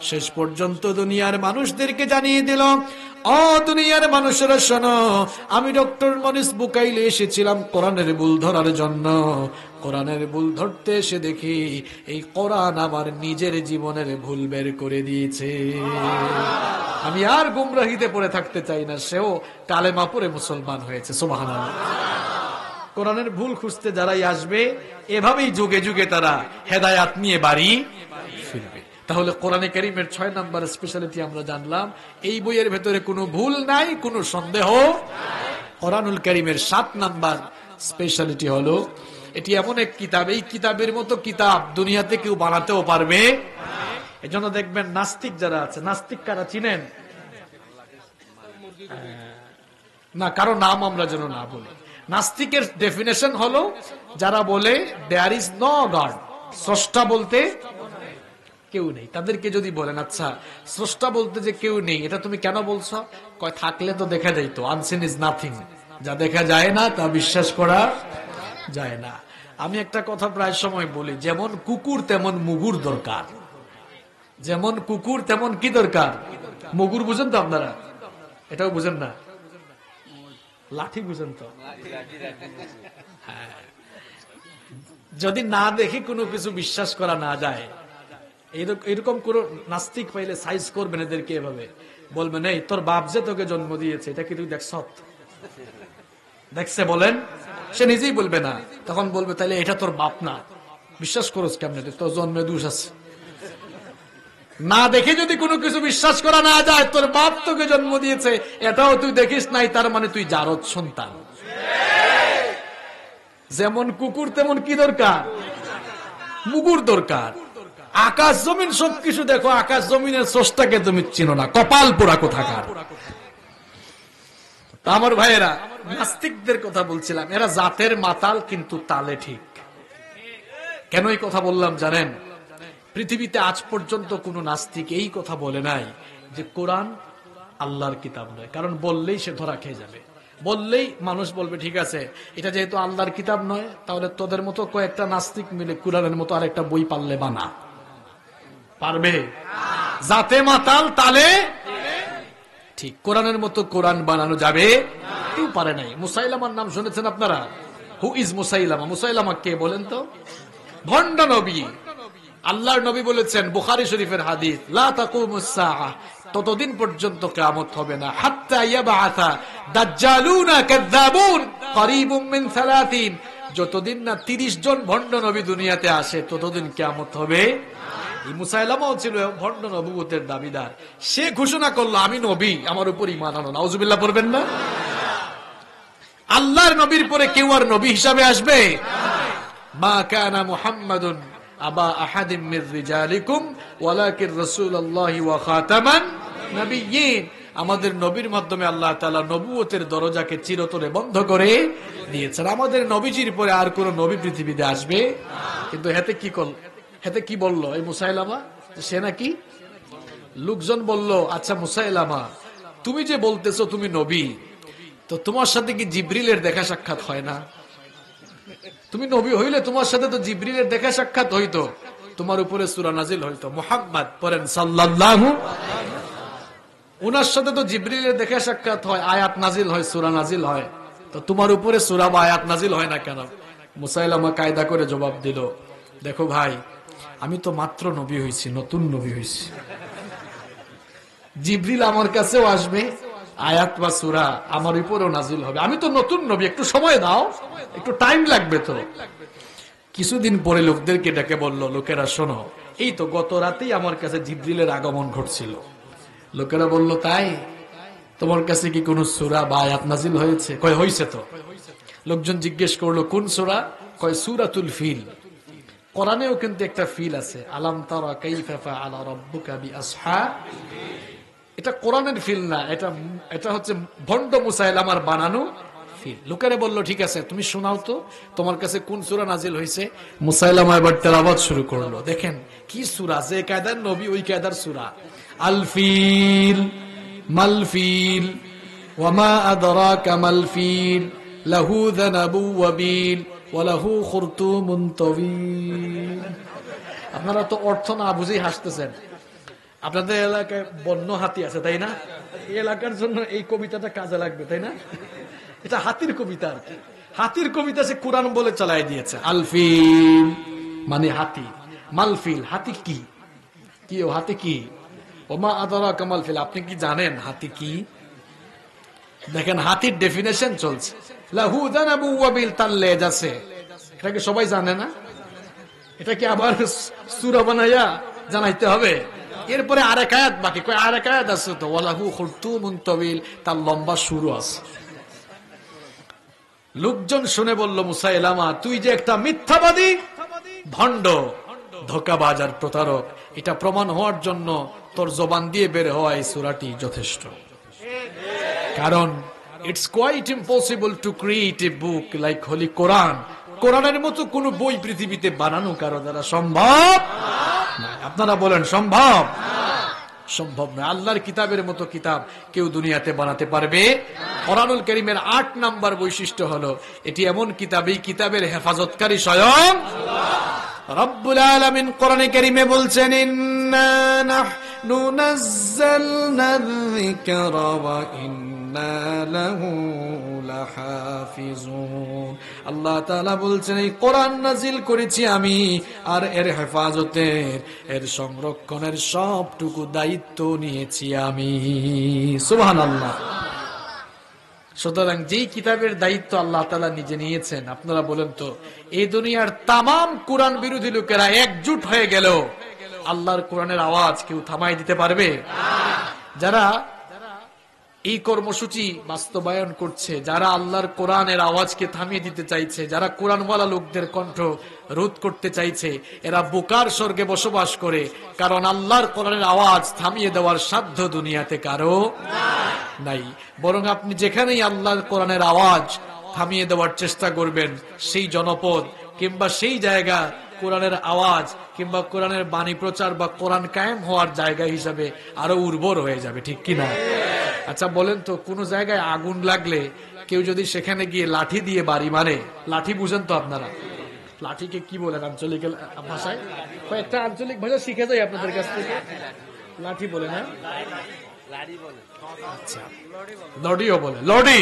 শেষ পর্যন্ত দুনিয়ার মানুষদেরকে জানিয়ে দিল, ও দুনিয়ার মানুষেরা শোনো, আমি ডক্টর মরিস বুকাইলি এসেছিলাম কোরআনের ভুল ধরার জন্য। কোরআনের ভুল ধরতে এসে দেখি এই কোরআন আমার নিজের জীবনের ভুল বের করে দিয়েছে। আমি আর গুমরাহিতে পড়ে থাকতে চাই না। সেও কালেমা পড়ে মুসলমান হয়েছে। সুবহানাল্লাহ। কোরআনের ভুল খুঁজতে যারাই আসবে, এভাবেই যুগে যুগে তারা হেদায়াত নিয়ে বাড়ি ফিরবে। তাহলে কোরআনে কারীমের 6 নম্বর স্পেশালিটি আমরা জানলাম, এই বইয়ের ভেতরে কোনো ভুল নাই, কোনো সন্দেহ। কোরআনুল কারীমের 7 নম্বর স্পেশালিটি হলো, এটি এমন এক কিতাব, এই কিতাবের মতো কিতাব দুনিয়াতে কেউ বানাতেও পারবে। এজন্য দেখবেন নাস্তিক যারা আছে, নাস্তিক কারা চিনেন না? কারো নাম আমরা যেন না বলি। নাস্তিকের ডেফিনেশন হলো যারা বলে দেয়ার ইজ নো গড, স্রষ্টা বলতে কেউ নেই। তাদেরকে যদি বলেন, আচ্ছা স্রষ্টা বলতে যে কেউ নেই, এটা তুমি কেন বলছো? কয় থাকলে তো দেখা যাইতো। আনসিন ইজ নাথিং, যা দেখা যায় না তা বিশ্বাস করা যায় না। আমি একটা কথা প্রায় সময় বলি, যেমন কুকুর তেমন মুগুর দরকার। যেমন কুকুর তেমন কি দরকার? মুগুর। বুঝেন তো আপনারা? এটাও বুঝেন না? লাঠি বুঝেন তো? হ্যাঁ। যদি না দেখে কোনো কিছু বিশ্বাস করা না যায়, এরকম কোন নাস্তিক পাইলে সাইজ করবেন এদেরকে, এভাবে বলবেন, এই তোর বাপ যে তোকে জন্ম দিয়েছে, এটা কি তুই দেখছ? দেখছে বলেন? সে নিজেই বলবে না, তখন বলবে তাহলে এটা তোর বাপ না, বিশ্বাস করছ কেমনে? তোর জন্মে দোষ আছে। না দেখে যদি কোনো কিছু বিশ্বাস করা না যায়, তোর বাপ তোকে জন্ম দিয়েছে এটাও তুই দেখিস নাই, তার মানে তুই জারদ সন্তান। যেমন কুকুর তেমন কি দরকার? মুগুর দরকার। আকাশ জমিন সবকিছু দেখো, আকাশ জমিনের স্রষ্টাকে তুমি চিনো না, কপাল পোড়া কোথাকার। আমার ভাইয়েরা, নাস্তিকদের কথা বলছিলাম, এরা জাতের মাতাল কিন্তু তালে ঠিক। কেন এই কথা বললাম জানেন? পৃথিবীতে আজ পর্যন্ত কোন নাস্তিক এই কথা বলে নাই যে কোরআন আল্লাহর কিতাব নয়। কারণ বললেই সে ধরা খেয়ে যাবে, বললেই মানুষ বলবে ঠিক আছে এটা যেহেতু আল্লাহর কিতাব নয়, তাহলে তোদের মতো কয়েকটা নাস্তিক মিলে কোরআনের মতো আরেকটা বই পারলে বানা। পারবে? যাতে মাতাল তালে ঠিক। কোরআনের মতো কোরআন বানানো যাবে? কেউ পারে নাই। মুসাইলামার নাম শুনেছেন আপনারা? Who is মুসাইলামা? মুসাইলামা কে বলেন তো? ভণ্ড নবী। আল্লাহর নবী বলেছেন, বুখারী শরীফের হাদিস, লা তাকুমুস সাআহ, ততদিন পর্যন্ত কিয়ামত হবে না, হাত্তা ইয়াবআসা দাজ্জালুনা কাযাবুন করিবুম মিন 30, যতদিন না 30 জন ভণ্ড নবী দুনিয়াতে আসে ততদিন কিয়ামত হবে। এই মুসাইলামাও ছিল ভণ্ড নবুয়তের দাবিদার। সে ঘোষণা করলো আমি নবী, আমার উপর ঈমান আনো। নাউজুবিল্লাহ পড়বেন না? আল্লাহর নবীর পরে কেউ আর নবী হিসাবে আসবে? মা কানা মুহাম্মাদুন আবা আহাদিম মির রিজালিকুম ওয়ালাকিন রাসূলুল্লাহি ওয়া খাতামান নাবিয়্যিন। আমাদের নবীর মাধ্যমে আল্লাহ তাআলা নবুয়তের দরজাকে চিরতরে বন্ধ করে দিয়েছেন। আমাদের নবীজির পরে আর কোন নবী পৃথিবীতে আসবে? কিন্তু হেতে কি বলল এই মুসাইলামা? সে নাকি লোকজন বলল, আচ্ছা মুসাইলামা, তুমি যে বলতেছো তুমি নবী, তো তোমার সাথে কি জিবরিলের দেখা সাক্ষাৎ হয় না? তুমি নবী হইলে তোমার সাথে তো জিবরিলের দেখা সাক্ষাৎ হইতো, তোমার উপরে সূরা নাজিল হইতো। মুহাম্মদ পড়েন সাল্লাল্লাহু, ওনার সাথে তো জিবরিলের দেখা সাক্ষাৎ হয়, আয়াত নাজিল হয়, সূরা নাজিল হয়, তো তোমার উপরে সূরা বা আয়াত নাজিল হয় না কেন? মুসাইলামা কায়দা করে জবাব দিল, দেখো ভাই, আমি তো মাত্র নবী হইছি, নতুন নবী হইছি। জিবরিল আমার কাছেও আসবে, আয়াত বা সূরা আমার উপরেও নাজিল হবে, আমি তো নতুন নবী, একটু সময় দাও, একটু টাইম লাগবে। তো কিছুদিন পরে লোকদেরকে ডেকে বলল, লোকেরা শোনো, এই তো গত রাতেই আমার কাছে জিবরিলের আগমন ঘটছিল। লোকেরা বলল, তাই? তোমার কাছে কি কোন সূরা বা আয়াত নাজিল হয়েছে? কয় হইছে তো। লোকজন জিজ্ঞেস করলো, কোন সূরা? কয় সূরাতুল ফিল। কোরআনেও কিন্তু একটা ফিল আছে, আলাম তারা কাইফা ফাআলা রাব্বুকা বিআসহাবিল। এটা কোরআনের ফিল না, এটা হচ্ছে ভণ্ড মুসাইলামার বানানো ফিল। লোকেরা বলল, ঠিক আছে তুমি শোনাও তো, তোমার কাছে কোন সূরা নাজিল হয়েছে? মুসাইলামা এবার তেলাওয়াত শুরু করলো। দেখেন কি সূরা, যে কায়দার নবী ওই কায়দার সূরা। আল ফিল মাল ফিল ওয়ামা আদরাকা মাল ফিল লাহু যানাবু ওয়াবিল ওয়ালাহু খুরতুমুন তাওয়িল। আপনারা তো অর্থ না বুঝেই হাসতেছেন। আপনাদের এলাকায় বন্য হাতি আছে তাই না? এই এলাকার জন্য এই কবিতাটা কাজে লাগবে তাই না? এটা হাতির কবিতা আর কি। হাতির কবিতা সে কোরআন বলে চালাই দিয়েছে। আলফিল মানে হাতি, মালফিল হাতি কি? কি ও হাতি কি? ওমা আদরাকা মাল ফিল, আপনি কি জানেন হাতি কি? দেখেন হাতির ডেফিনেশন চলছে। লাহু যানাবু ওয়াবিল, তার লেজ আছে, এটা কি সবাই জানে না? এটা কি আবার সূরা বানায়া জানাইতে হবে? এরপরে আরেক আয়াত বাকি, কয় আরেক আয়াত আছে তো, ওয়ালাহু খুরতুমুন তাওয়িল, তার লম্বা সুর আছে। লোকজন শুনে বলল, মুসাইলামা তুই যে একটা মিথ্যাবাদী, ভণ্ড, ধোঁকাবাজ আর প্রতারক, এটা প্রমাণ হওয়ার জন্য তোর জবান দিয়ে বের হওয়া এই সূরাটি যথেষ্ট। কারণ it's quite impossible to create a book like holy Quran. কোরআনের মতো কোন বই পৃথিবীতে বানানো কারো দ্বারা সম্ভব না। আপনারা বলেন সম্ভব? সম্ভব না। আল্লাহর কিতাবের মতো কিতাব কেউ দুনিয়াতে বানাতে পারবে? কোরআনুল কারীমের ৮ নাম্বার বৈশিষ্ট্য হলো এটি এমন কিতাব, এই কিতাবের হেফাজতকারী স্বয়ং রব্বুল আলামিন। কোরআনে কারীমে বলছেন, ইন্না নাহনু নাযালনা যিকরা ওয়া ইন্না লাহু লাহাফিজুন। আল্লাহ তাআলা বলছেন, এই কোরআন নাজিল করেছি আমি, আর এর হেফাজতের, এর সংরক্ষণের সবটুকু দায়িত্ব নিয়েছি আমি। সুবহানাল্লাহ। সুতরাং যেই কিতাবের দায়িত্ব আল্লাহ তাআলা নিজে নিয়েছেন, আপনারা বলেন তো এই দুনিয়ার তামাম কোরআন বিরোধী লোকেরা একজুট হয়ে গেল, আল্লাহর কোরআনের আওয়াজ কেউ থামাই দিতে পারবে? যারা এই কর্মসূচি বাস্তবায়ন করছে, যারা আল্লাহর কোরআনের আওয়াজকে থামিয়ে দিতে চাইছে, যারা কোরআনওয়ালা লোকদের কণ্ঠ রোধ করতে চাইছে, এরা বোকার স্বর্গে বসবাস করে। কারণ আল্লাহর কোরআনের আওয়াজ থামিয়ে দেওয়ার সাধ্য দুনিয়াতে কারো নাই। বরং আপনি যেখানেই আল্লাহর কোরআনের আওয়াজ থামিয়ে দেওয়ার চেষ্টা করবেন, সেই জনপদ কিংবা সেই জায়গা কোরআনের আওয়াজ কিংবা কোরআনের বাণী প্রচার বা কোরআন কায়েম হওয়ার জায়গা হিসাবে আরো উর্বর হয়ে যাবে। ঠিক কিনা? আচ্ছা বলেন তো, কোন জায়গায় আগুন লাগলে কেউ যদি সেখানে গিয়ে লাঠি দিয়ে বাড়ি মারে, লাঠি বুঝেন তো আপনারা, লাঠিকে কি বলেন আঞ্চলিক ভাষায়? কয়েকটা আঞ্চলিক ভাষা শিখে যাই আপনাদের কাছ থেকে। লাঠি বলে না? আচ্ছা, লডিও বলে, লডি।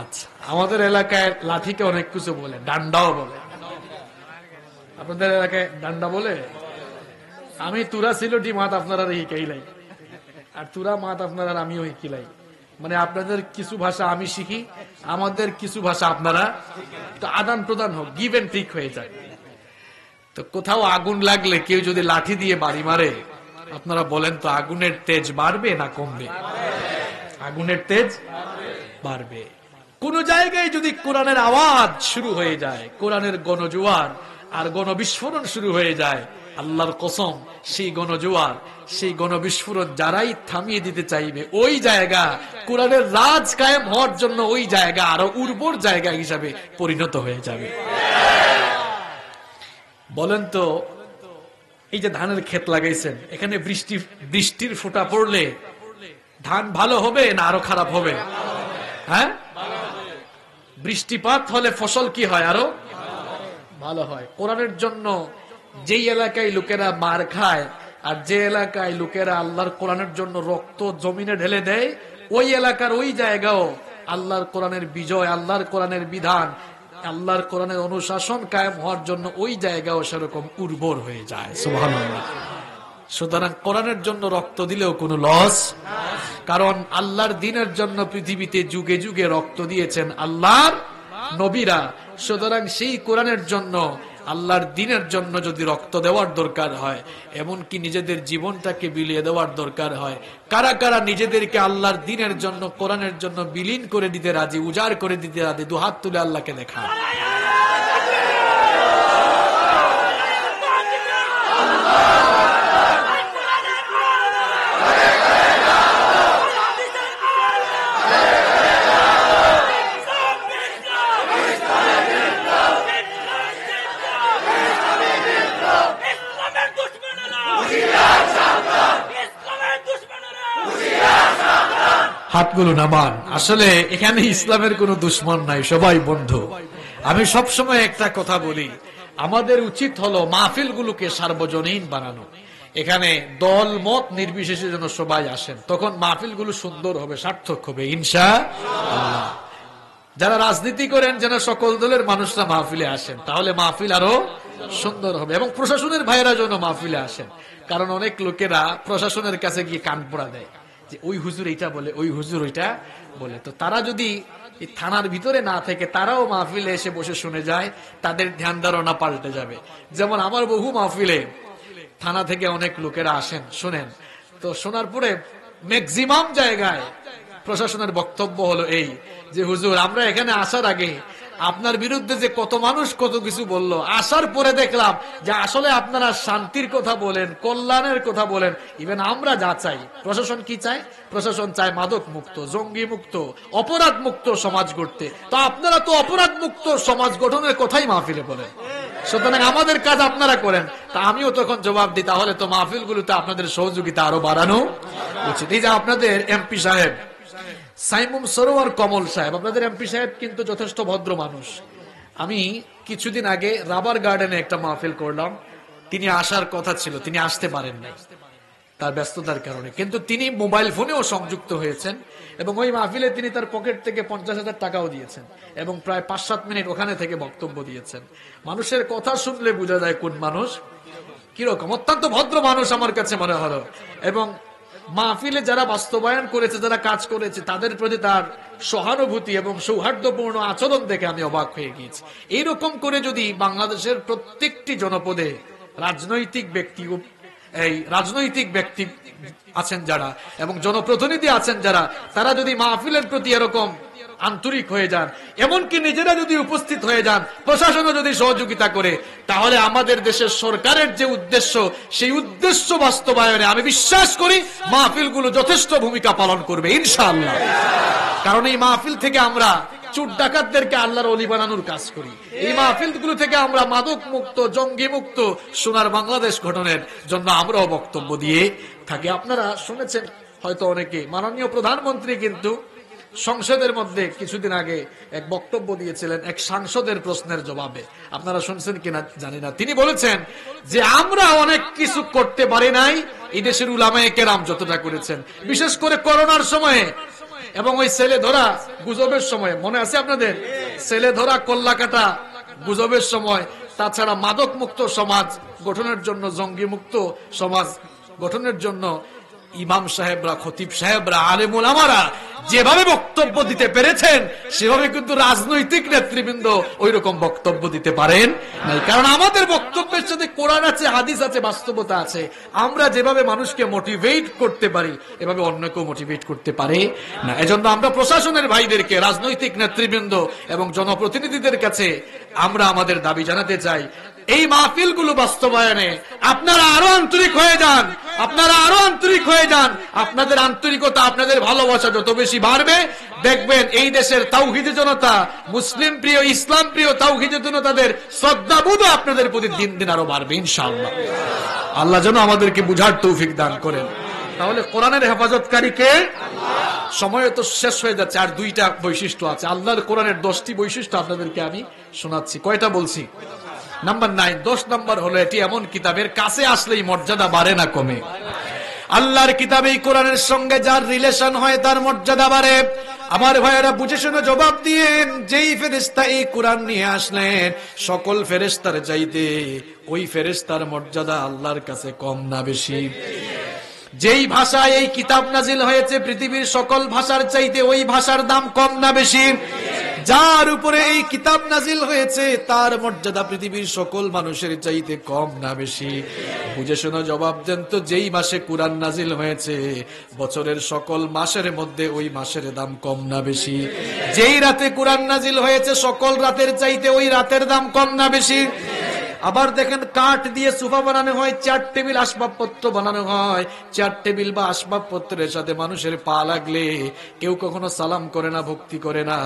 আচ্ছা, আমাদের এলাকায় লাঠিকে অনেক কিছু বলে, ডান্ডাও বলে। আপনাদের এলাকায় ডান্ডা বলে? আমি তুরা সিলটি মাত আপনারা হিকাইলাই, আর তুরা মাত আপনারা আমিও হিকিলাই। মানে আপনাদের কিছু ভাষা আমি শিখি, আমাদের কিছু ভাষা আপনারা, তো আদান প্রদান হোক, গিভ এন্ড টেক হয়ে যায়। তো কোথাও আগুন লাগলে কেউ যদি লাঠি দিয়ে বাড়ি মারে, আপনারা বলেন তো আগুনের তেজ বাড়বে না কমবে? আগুনের তেজ বাড়বে। কোন জায়গায় যদি কোরআনের আওয়াজ শুরু হয়ে যায়, কোরআনের গণজোয়ার আর গণবিস্ফোরণ শুরু হয়ে যায়, আল্লাহর কসম সেই গণজোয়ার, সেই গণবিস্ফোরণ যারাই থামিয়ে দিতে চাইবে, ওই জায়গা কোরআনের রাজ কায়েম হওয়ার জন্য ওই জায়গা আরো উর্বর জায়গা হিসাবে পরিণত হয়ে যাবে। বলেন তো, এই যে ধানের ক্ষেত লাগাইছেন, এখানে বৃষ্টির ফোঁটা পড়লে ধান ভালো হবে না আরো খারাপ হবে? হ্যাঁ, বৃষ্টিপাত হলে ফসল কি হয়? আরো ভালো হয়। কোরআনের জন্য যেই এলাকায় লোকেরা মার খায় আর যে এলাকায় লোকেরা আল্লাহর কোরআনের জন্য রক্ত জমিনে ঢেলে দেয়, ওই এলাকার ওই জায়গাও আল্লাহর কোরআনের বিজয়, আল্লাহর কোরআনের বিধান, আল্লাহর কোরআনের অনুশাসন কায়েম হওয়ার জন্য ওই জায়গাও সেরকম উর্বর হয়ে যায়। সুবহানাল্লাহ। সুতরাং কোরআনের জন্য রক্ত দিলেও কোনো লস, কারণ আল্লাহর দ্বীনের জন্য পৃথিবীতে যুগে যুগে রক্ত দিয়েছেন আল্লাহর নবীরা। সুতরাং সেই কোরআনের জন্য, আল্লাহর দ্বীনের জন্য যদি রক্ত দেওয়ার দরকার হয়, এমনকি নিজেদের জীবনটাকে বিলিয়ে দেওয়ার দরকার হয়, কারা কারা নিজেদেরকে আল্লাহর দ্বীনের জন্য, কোরআনের জন্য বিলীন করে দিতে রাজি, উজাড় করে দিতে রাজি? দুহাত তুলে আল্লাহকে দেখা। হাতগুলো নামান। আসলে এখানে ইসলামের কোন দুশ্মন নাই, সবাই বন্ধু। আমি সবসময় একটা কথা বলি, আমাদের উচিত হলো মাহফিলগুলোকে সার্বজনীন বানানো। এখানে দল মত নির্বিশেষে যেন সবাই আসেন, তখন মাহফিলগুলো সুন্দর হবে, সার্থক হবে ইনশাআল্লাহ। যারা রাজনীতি করেন যেন সকল দলের মানুষরা মাহফিলে আসেন, তাহলে মাহফিল আরো সুন্দর হবে। এবং প্রশাসনের ভাইয়েরা যেন মাহফিলে আসেন, কারণ অনেক লোকেরা প্রশাসনের কাছে গিয়ে কান পোড়া দেয় যে ওই হুজুর এইটা বলে, ওই হুজুর ওইটা বলে। তো তারা যদি এই থানার ভিতরে না থেকে তারাও মাহফিলে এসে বসে শুনে যায়, তাদের ধ্যান ধারণা পাল্টে যাবে। যেমন আমার বহু মাহফিলে থানা থেকে অনেক লোকেরা আসেন, শুনেন, তো শোনার পরে ম্যাক্সিমাম জায়গায় প্রশাসনের বক্তব্য হলো এই যে হুজুর, আমরা এখানে আসার আগে আপনার বিরুদ্ধে যে কত মানুষ কত কিছু বলল, আসার পরে দেখলাম যে আসলে আপনারা শান্তির কথা বলেন, কল্যাণের কথা বলেন। ইভেন আমরা যা চাই, প্রশাসন কি চায়? প্রশাসন চায় মাদক মুক্ত, জঙ্গি মুক্ত, অপরাধ মুক্ত সমাজ গড়তে। তো আপনারা তো অপরাধ মুক্ত সমাজ গঠনের কথাই মাহফিলে বলেন, সুতরাং আমাদের কাজ আপনারা করেন। তা আমিও তখন জবাব দিই, তাহলে তো মাহফিলগুলোতে আপনাদের সহযোগিতা আরো বাড়ানো উচিত। এই যে আপনাদের এমপি সাহেব সাইমুম সরোয়ার কমল সাহেব, আপনাদের এমপি সাহেব কিন্তু যথেষ্ট ভদ্র মানুষ। আমি কিছুদিন আগে রাবার গার্ডেনে একটা মাহফিল করলাম, তিনি আসার কথা ছিল, তিনি আসতে পারেন নাই তার ব্যস্ততার কারণে, কিন্তু তিনি মোবাইল ফোনেও সংযুক্ত হয়েছেন এবং ওই মাহফিলে তিনি তার পকেট থেকে 50,000 টাকাও দিয়েছেন এবং প্রায় 5-7 মিনিট ওখানে থেকে বক্তব্য দিয়েছেন। মানুষের কথা শুনলে বোঝা যায় কোন মানুষ কিরকম, অত্যন্ত ভদ্র মানুষ আমার কাছে মনে হলো। এবং মাহফিলে যারা বাস্তবায়ন করেছে, যারা কাজ করেছে, তাদের প্রতি তার সহানুভূতি এবং সৌহার্দ্যপূর্ণ আচরণ দেখে আমি অবাক হয়ে গিয়েছি। এইরকম করে যদি বাংলাদেশের প্রত্যেকটি জনপদে রাজনৈতিক ব্যক্তি আছেন যারা এবং জনপ্রতিনিধি আছেন যারা, তারা যদি মাহফিলের প্রতি এরকম আন্তরিক হয়ে যান, এমনকি নিজেরা যদি উপস্থিত হয়ে যান, প্রশাসনও যদি সহযোগিতা করে, তাহলে আমাদের দেশের সরকারের যে উদ্দেশ্য, সেই উদ্দেশ্য বাস্তবায়নে আমি বিশ্বাস করি মাহফিলগুলো যথেষ্ট ভূমিকা পালন করবে ইনশাআল্লাহ। কারণ এই মাহফিল থেকে আমরা চোর ডাকাতদেরকে আল্লাহর ওলি বানানোর কাজ করি। এই মাহফিলগুলো থেকে আমরা মাদক মুক্ত, জঙ্গি মুক্ত সোনার বাংলাদেশ গঠনের জন্য আমরাও বক্তব্য দিয়ে থাকি। আপনারা শুনেছেন হয়তো অনেকে, মাননীয় প্রধানমন্ত্রী কিন্তু সংসদের মধ্যে কিছুদিন আগে এক বক্তব্য দিয়েছিলেন এক সাংসদের প্রশ্নের জবাবে। আপনারা শুনছেন কিনা জানি না। তিনি বলেছেন যে আমরা অনেক কিছু করতে পারি নাই, এই দেশের উলামায়ে কেরাম যতটা করেছেন, বিশেষ করে করোনার সময়ে এবং ওই ছেলে ধরা গুজবের সময়, মনে আছে আপনাদের? ছেলে ধরা কল্লাকাটা গুজবের সময়, তাছাড়া মাদক মুক্ত সমাজ গঠনের জন্য, জঙ্গি মুক্ত সমাজ গঠনের জন্য ইমাম সাহেবরা, খতিব সাহেবরা, আলেম ওলামারা যেভাবে বক্তব্য দিতে পেরেছেন, সেভাবে কিন্তু রাজনৈতিক নেতৃবৃন্দ ওই রকম বক্তব্য দিতে পারেন নাই। কারণ আমাদের বক্তব্যের সাথে কোরআন আছে, হাদিস আছে, বাস্তবতা আছে। আমরা যেভাবে মানুষকে মোটিভেট করতে পারি, এভাবে অন্যকেও মোটিভেট করতে পারে না। এজন্য আমরা প্রশাসনের ভাইদেরকে, রাজনৈতিক নেতৃবৃন্দ এবং জনপ্রতিনিধিদের কাছে আমরা আমাদের দাবি জানাতে চাই, এই মাহফিলগুলো বাস্তবায়নে আপনারা আরো আন্তরিক হয়ে যান, আপনারা আরো আন্তরিক হয়ে যান। আপনাদের আন্তরিকতা, আপনাদের ভালোবাসা যত বেশি বাড়বে, দেখবেন এই দেশের তাওহীদি জনতা, মুসলিম প্রিয়, ইসলাম প্রিয় তাওহীদি জনতাদের শ্রদ্ধাবোধ আপনাদের প্রতি দিন দিন আরো বাড়বে ইনশাআল্লাহ। আল্লাহ যেন আমাদেরকে বুঝার তৌফিক দান করেন। তাহলে কোরআনের হেফাজতকারী কে? সময় তো শেষ হয়ে যাচ্ছে, আর দুইটা বৈশিষ্ট্য আছে। আল্লাহর কোরআনের 10টি বৈশিষ্ট্য আপনাদেরকে আমি শোনাচ্ছি। কয়টা বলছি? নাম্বার 9, 10 নম্বর হলো এটি এমন কিতাবের কাছে আসলেই মর্যাদা বাড়ে না কমে। আল্লাহর কিতাব এই কোরআনের সঙ্গে যার রিলেশন হয় তার মর্যাদা বাড়ে। আমার ভাইয়েরা বুঝে শুনে জবাব দিয়েন, যেই ফেরেশতা এই কোরআন নিয়ে আসলেন, সকল ফেরেশতার চাইতে ওই ফেরেশতার মর্যাদা আল্লাহর কাছে কম না বেশি? যেই ভাষায় এই কিতাব নাজিল হয়েছে, পৃথিবীর সকল ভাষার চাইতে ওই ভাষার দাম কম না বেশি? যার উপরে এই কিতাব নাজিল হয়েছে তার মর্যাদা পৃথিবীর সকল মানুষের চাইতে কম না বেশি? বুঝে শোনো জবাব দেন তো, যেই মাসে কুরআন নাজিল হয়েছে, বছরের সকল মাসের মধ্যে ওই মাসের দাম কম না বেশি? যেই রাতে কুরআন নাজিল হয়েছে, সকল রাতের চাইতে ওই রাতের দাম কম না বেশি? আবার দেখেন, কাঠ দিয়ে সোফা বানানো হয়, চেয়ার টেবিল আসবাবপত্র বানানো হয়, চেয়ার টেবিল বা আসবাবপত্রের সাথে মানুষের পা লাগলে কেউ কখনো সালাম করে না, ভক্তি করে না।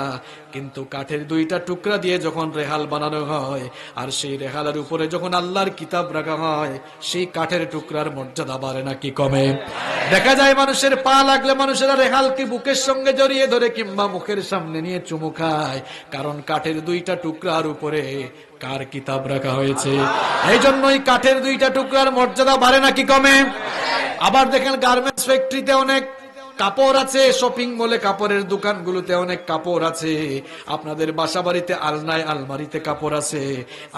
কিন্তু কাঠের 2টা টুকরা দিয়ে যখন রেহাল বানানো হয়, আর সেই রেহালের উপরে যখন আল্লাহর কিতাব রাখা হয়, সেই কাঠের টুকরার মর্যাদা বাড়ে না কি কমে? দেখা যায় মানুষের পা লাগলে মানুষেরা রেহালকে বুকের সঙ্গে জড়িয়ে ধরে কিংবা মুখের সামনে নিয়ে চুমু খায়, কারণ কাঠের 2টা টুকরার উপরে কার কিতাব রাখা হয়েছে। এই জন্যই কাঠের 2টা টুকরার মর্যাদা বাড়ে না কি কমে? আবার দেখেন, গার্মেন্টস ফ্যাক্টরিতে অনেক কাপড় আছে, শপিং মলে কাপড়ের দোকানগুলোতে অনেক কাপড় আছে, আপনাদের বাসা বাড়িতে আলনায় আলমারিতে কাপড় আছে।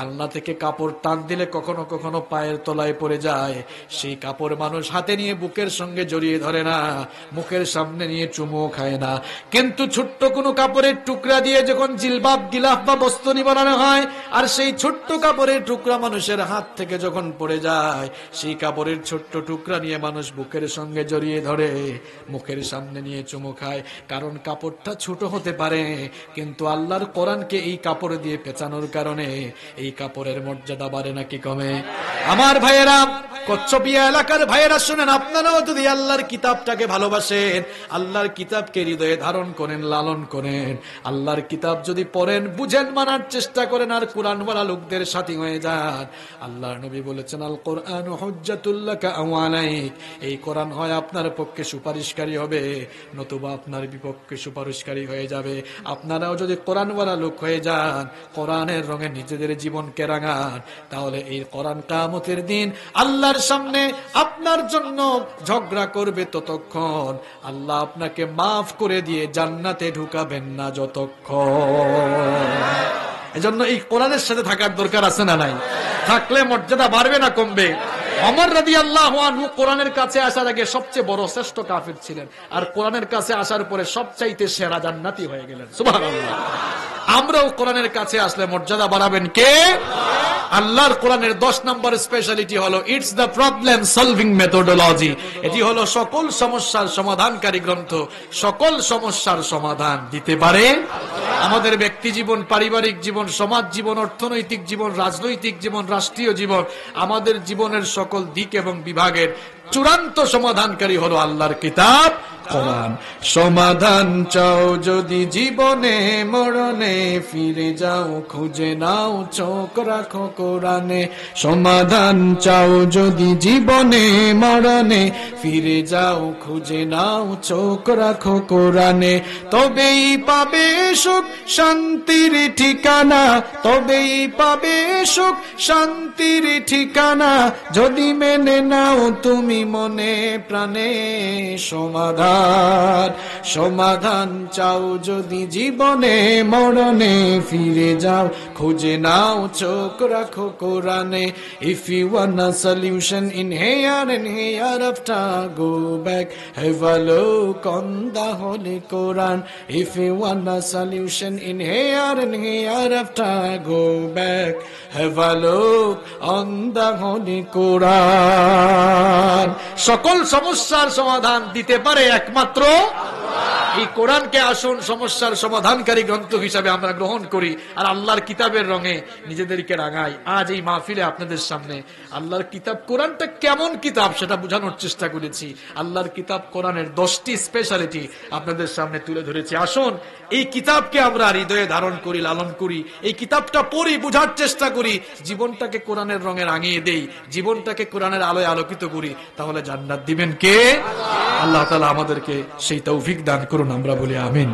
আলনা থেকে কাপড় টান দিলে কখনো কখনো পায়ের তলায় পড়ে যায়, সেই কাপড় মানুষ হাতে নিয়ে বুকের সঙ্গে জড়িয়ে ধরে না, মুখের সামনে নিয়ে চুমুও খায় না। কিন্তু ছোট্ট কোনো কাপড়ের টুকরা দিয়ে যখন জিলবাব, গিলাফ বা বস্ত্রনি বানানো হয়, আর সেই ছোট্ট কাপড়ের টুকরা মানুষের হাত থেকে যখন পড়ে যায়, সেই কাপড়ের ছোট্ট টুকরা নিয়ে মানুষ বুকের সঙ্গে জড়িয়ে ধরে, মুখের সামনে নিয়ে চুমু খায়। কারণ কাপড়টা ছোট হতে পারে, কিন্তু আল্লাহর কোরআনকে এই কাপড় দিয়ে পেঁচানোর কারণে এই কাপড়ের মর্যাদা বাড়ে নাকি কমে? আমার ভাইয়েরা, কচ্ছপিয়া এলাকার ভাইয়েরা শুনেন, আপনারাও যদি আল্লাহর কিতাবটাকে ভালোবাসেন, আল্লাহর কিতাবকে হৃদয়ে ধারণ করেন, লালন করেন, আল্লাহর কিতাব যদি পড়েন, বুঝেন, মানার চেষ্টা করেন, আর কোরআনওয়ালা লোকদের সাথী হয়ে যান। আল্লাহর নবী বলেছেন, আল কোরআন হুজ্জাতুল লাকা আও আলাইক, এই কোরআন হয় আপনার পক্ষে সুপারিশকারী হবে, নতুবা আপনার বিপক্ষে সুপারিশকারী হয়ে যাবে। আপনারাও যদি কোরআনওয়ালা লোক হয়ে যান, কোরআনের রঙে নিজেদের জীবনকে রাঙান, তাহলে এই কোরআন কিয়ামতের দিন আল্লাহর সামনে আপনার জন্য ঝগড়া করবে ততক্ষণ, আল্লাহ আপনাকে মাফ করে দিয়ে জান্নাতে ঢুকাবেন না যতক্ষণ। এজন্য এই কোরআনের সাথে থাকার দরকার আছে না নাই? থাকলে মর্যাদা বাড়বে না কমবে? ওমর রাদিয়াল্লাহু আনহু কোরআনের কাছে আসার আগে সবচেয়ে বড় শ্রেষ্ঠ কাফির ছিলেন, আর কোরআনের কাছে আসার পরে সবচাইতে সেরা জান্নাতি হয়ে গেলেন। সুবহানাল্লাহ। আমরাও কোরআনের কাছে আসলে মর্যাদা বাড়াবেন কে? আল্লাহর কোরআনের 10 নম্বর স্পেশালিটি হলো it's the problem solving methodology. এটি হলো সকল সমস্যার সমাধানকারী গ্রন্থ। সকল সমস্যার সমাধান দিতে পারে আমাদের ব্যক্তি জীবন, পারিবারিক জীবন, সমাজ জীবন, অর্থনৈতিক জীবন, রাজনৈতিক জীবন, রাষ্ট্রীয় জীবন, আমাদের জীবনের সকল দিক এবং বিভাগের চূড়ান্ত সমাধানকারী হলো আল্লাহর কিতাব। কোরআন। সমাধান চাও যদি জীবনে মরণে, ফিরে যাও খুঁজে নাও চোখ রাখো কোরআনে। সমাধান চাও যদি জীবনে মরণে, ফিরে যাও খুঁজে নাও চোখ রাখো কোরআনে। তবেই পাবে সুখ শান্তির ঠিকানা, তবেই পাবে সুখ শান্তির ঠিকানা, যদি মেনে নাও তুমি মনে প্রাণে সমাধান। সমাধান চাও যদি জীবনে মরণে, ফিরে যাও খুঁজে নাও চোখ রাখো কোরআনে। If you want a solution in here and hereafter, go back, have a look on the Holy Quran. If you want a solution in here and hereafter, go back, have a look on the Holy Quran. সকল সমস্যার সমাধান দিতে পারে একমাত্র এই কোরআনকে আসুন সমস্যার সমাধানকারী গ্রন্থ হিসাবে আমরা গ্রহণ করি, আর আল্লাহর কিতাবের রঙে নিজেদেরকে রাঙাই। আজ এই মাহফিলে আপনাদের সামনে আল্লাহর কিতাব কোরআনটা কেমন কিতাব সেটা বোঝানোর চেষ্টা করেছি। আল্লাহর কিতাব কোরআনের 10টি স্পেশালিটি আপনাদের সামনে তুলে ধরেছি। আসুন এই কিতাবকে আমরা হৃদয়ে ধারণ করি, লালন করি, এই কিতাবটা পড়ি, বোঝার চেষ্টা করি, জীবনটাকে কোরআনের রঙে রাঙিয়ে দেই, জীবনটাকে কোরআনের আলোয় আলোকিত করি, তাহলে জান্নাত দিবেন কে? আল্লাহ তাআলা আমাদেরকে সেই তৌফিক দান করুন, আমরা বলি আমিন।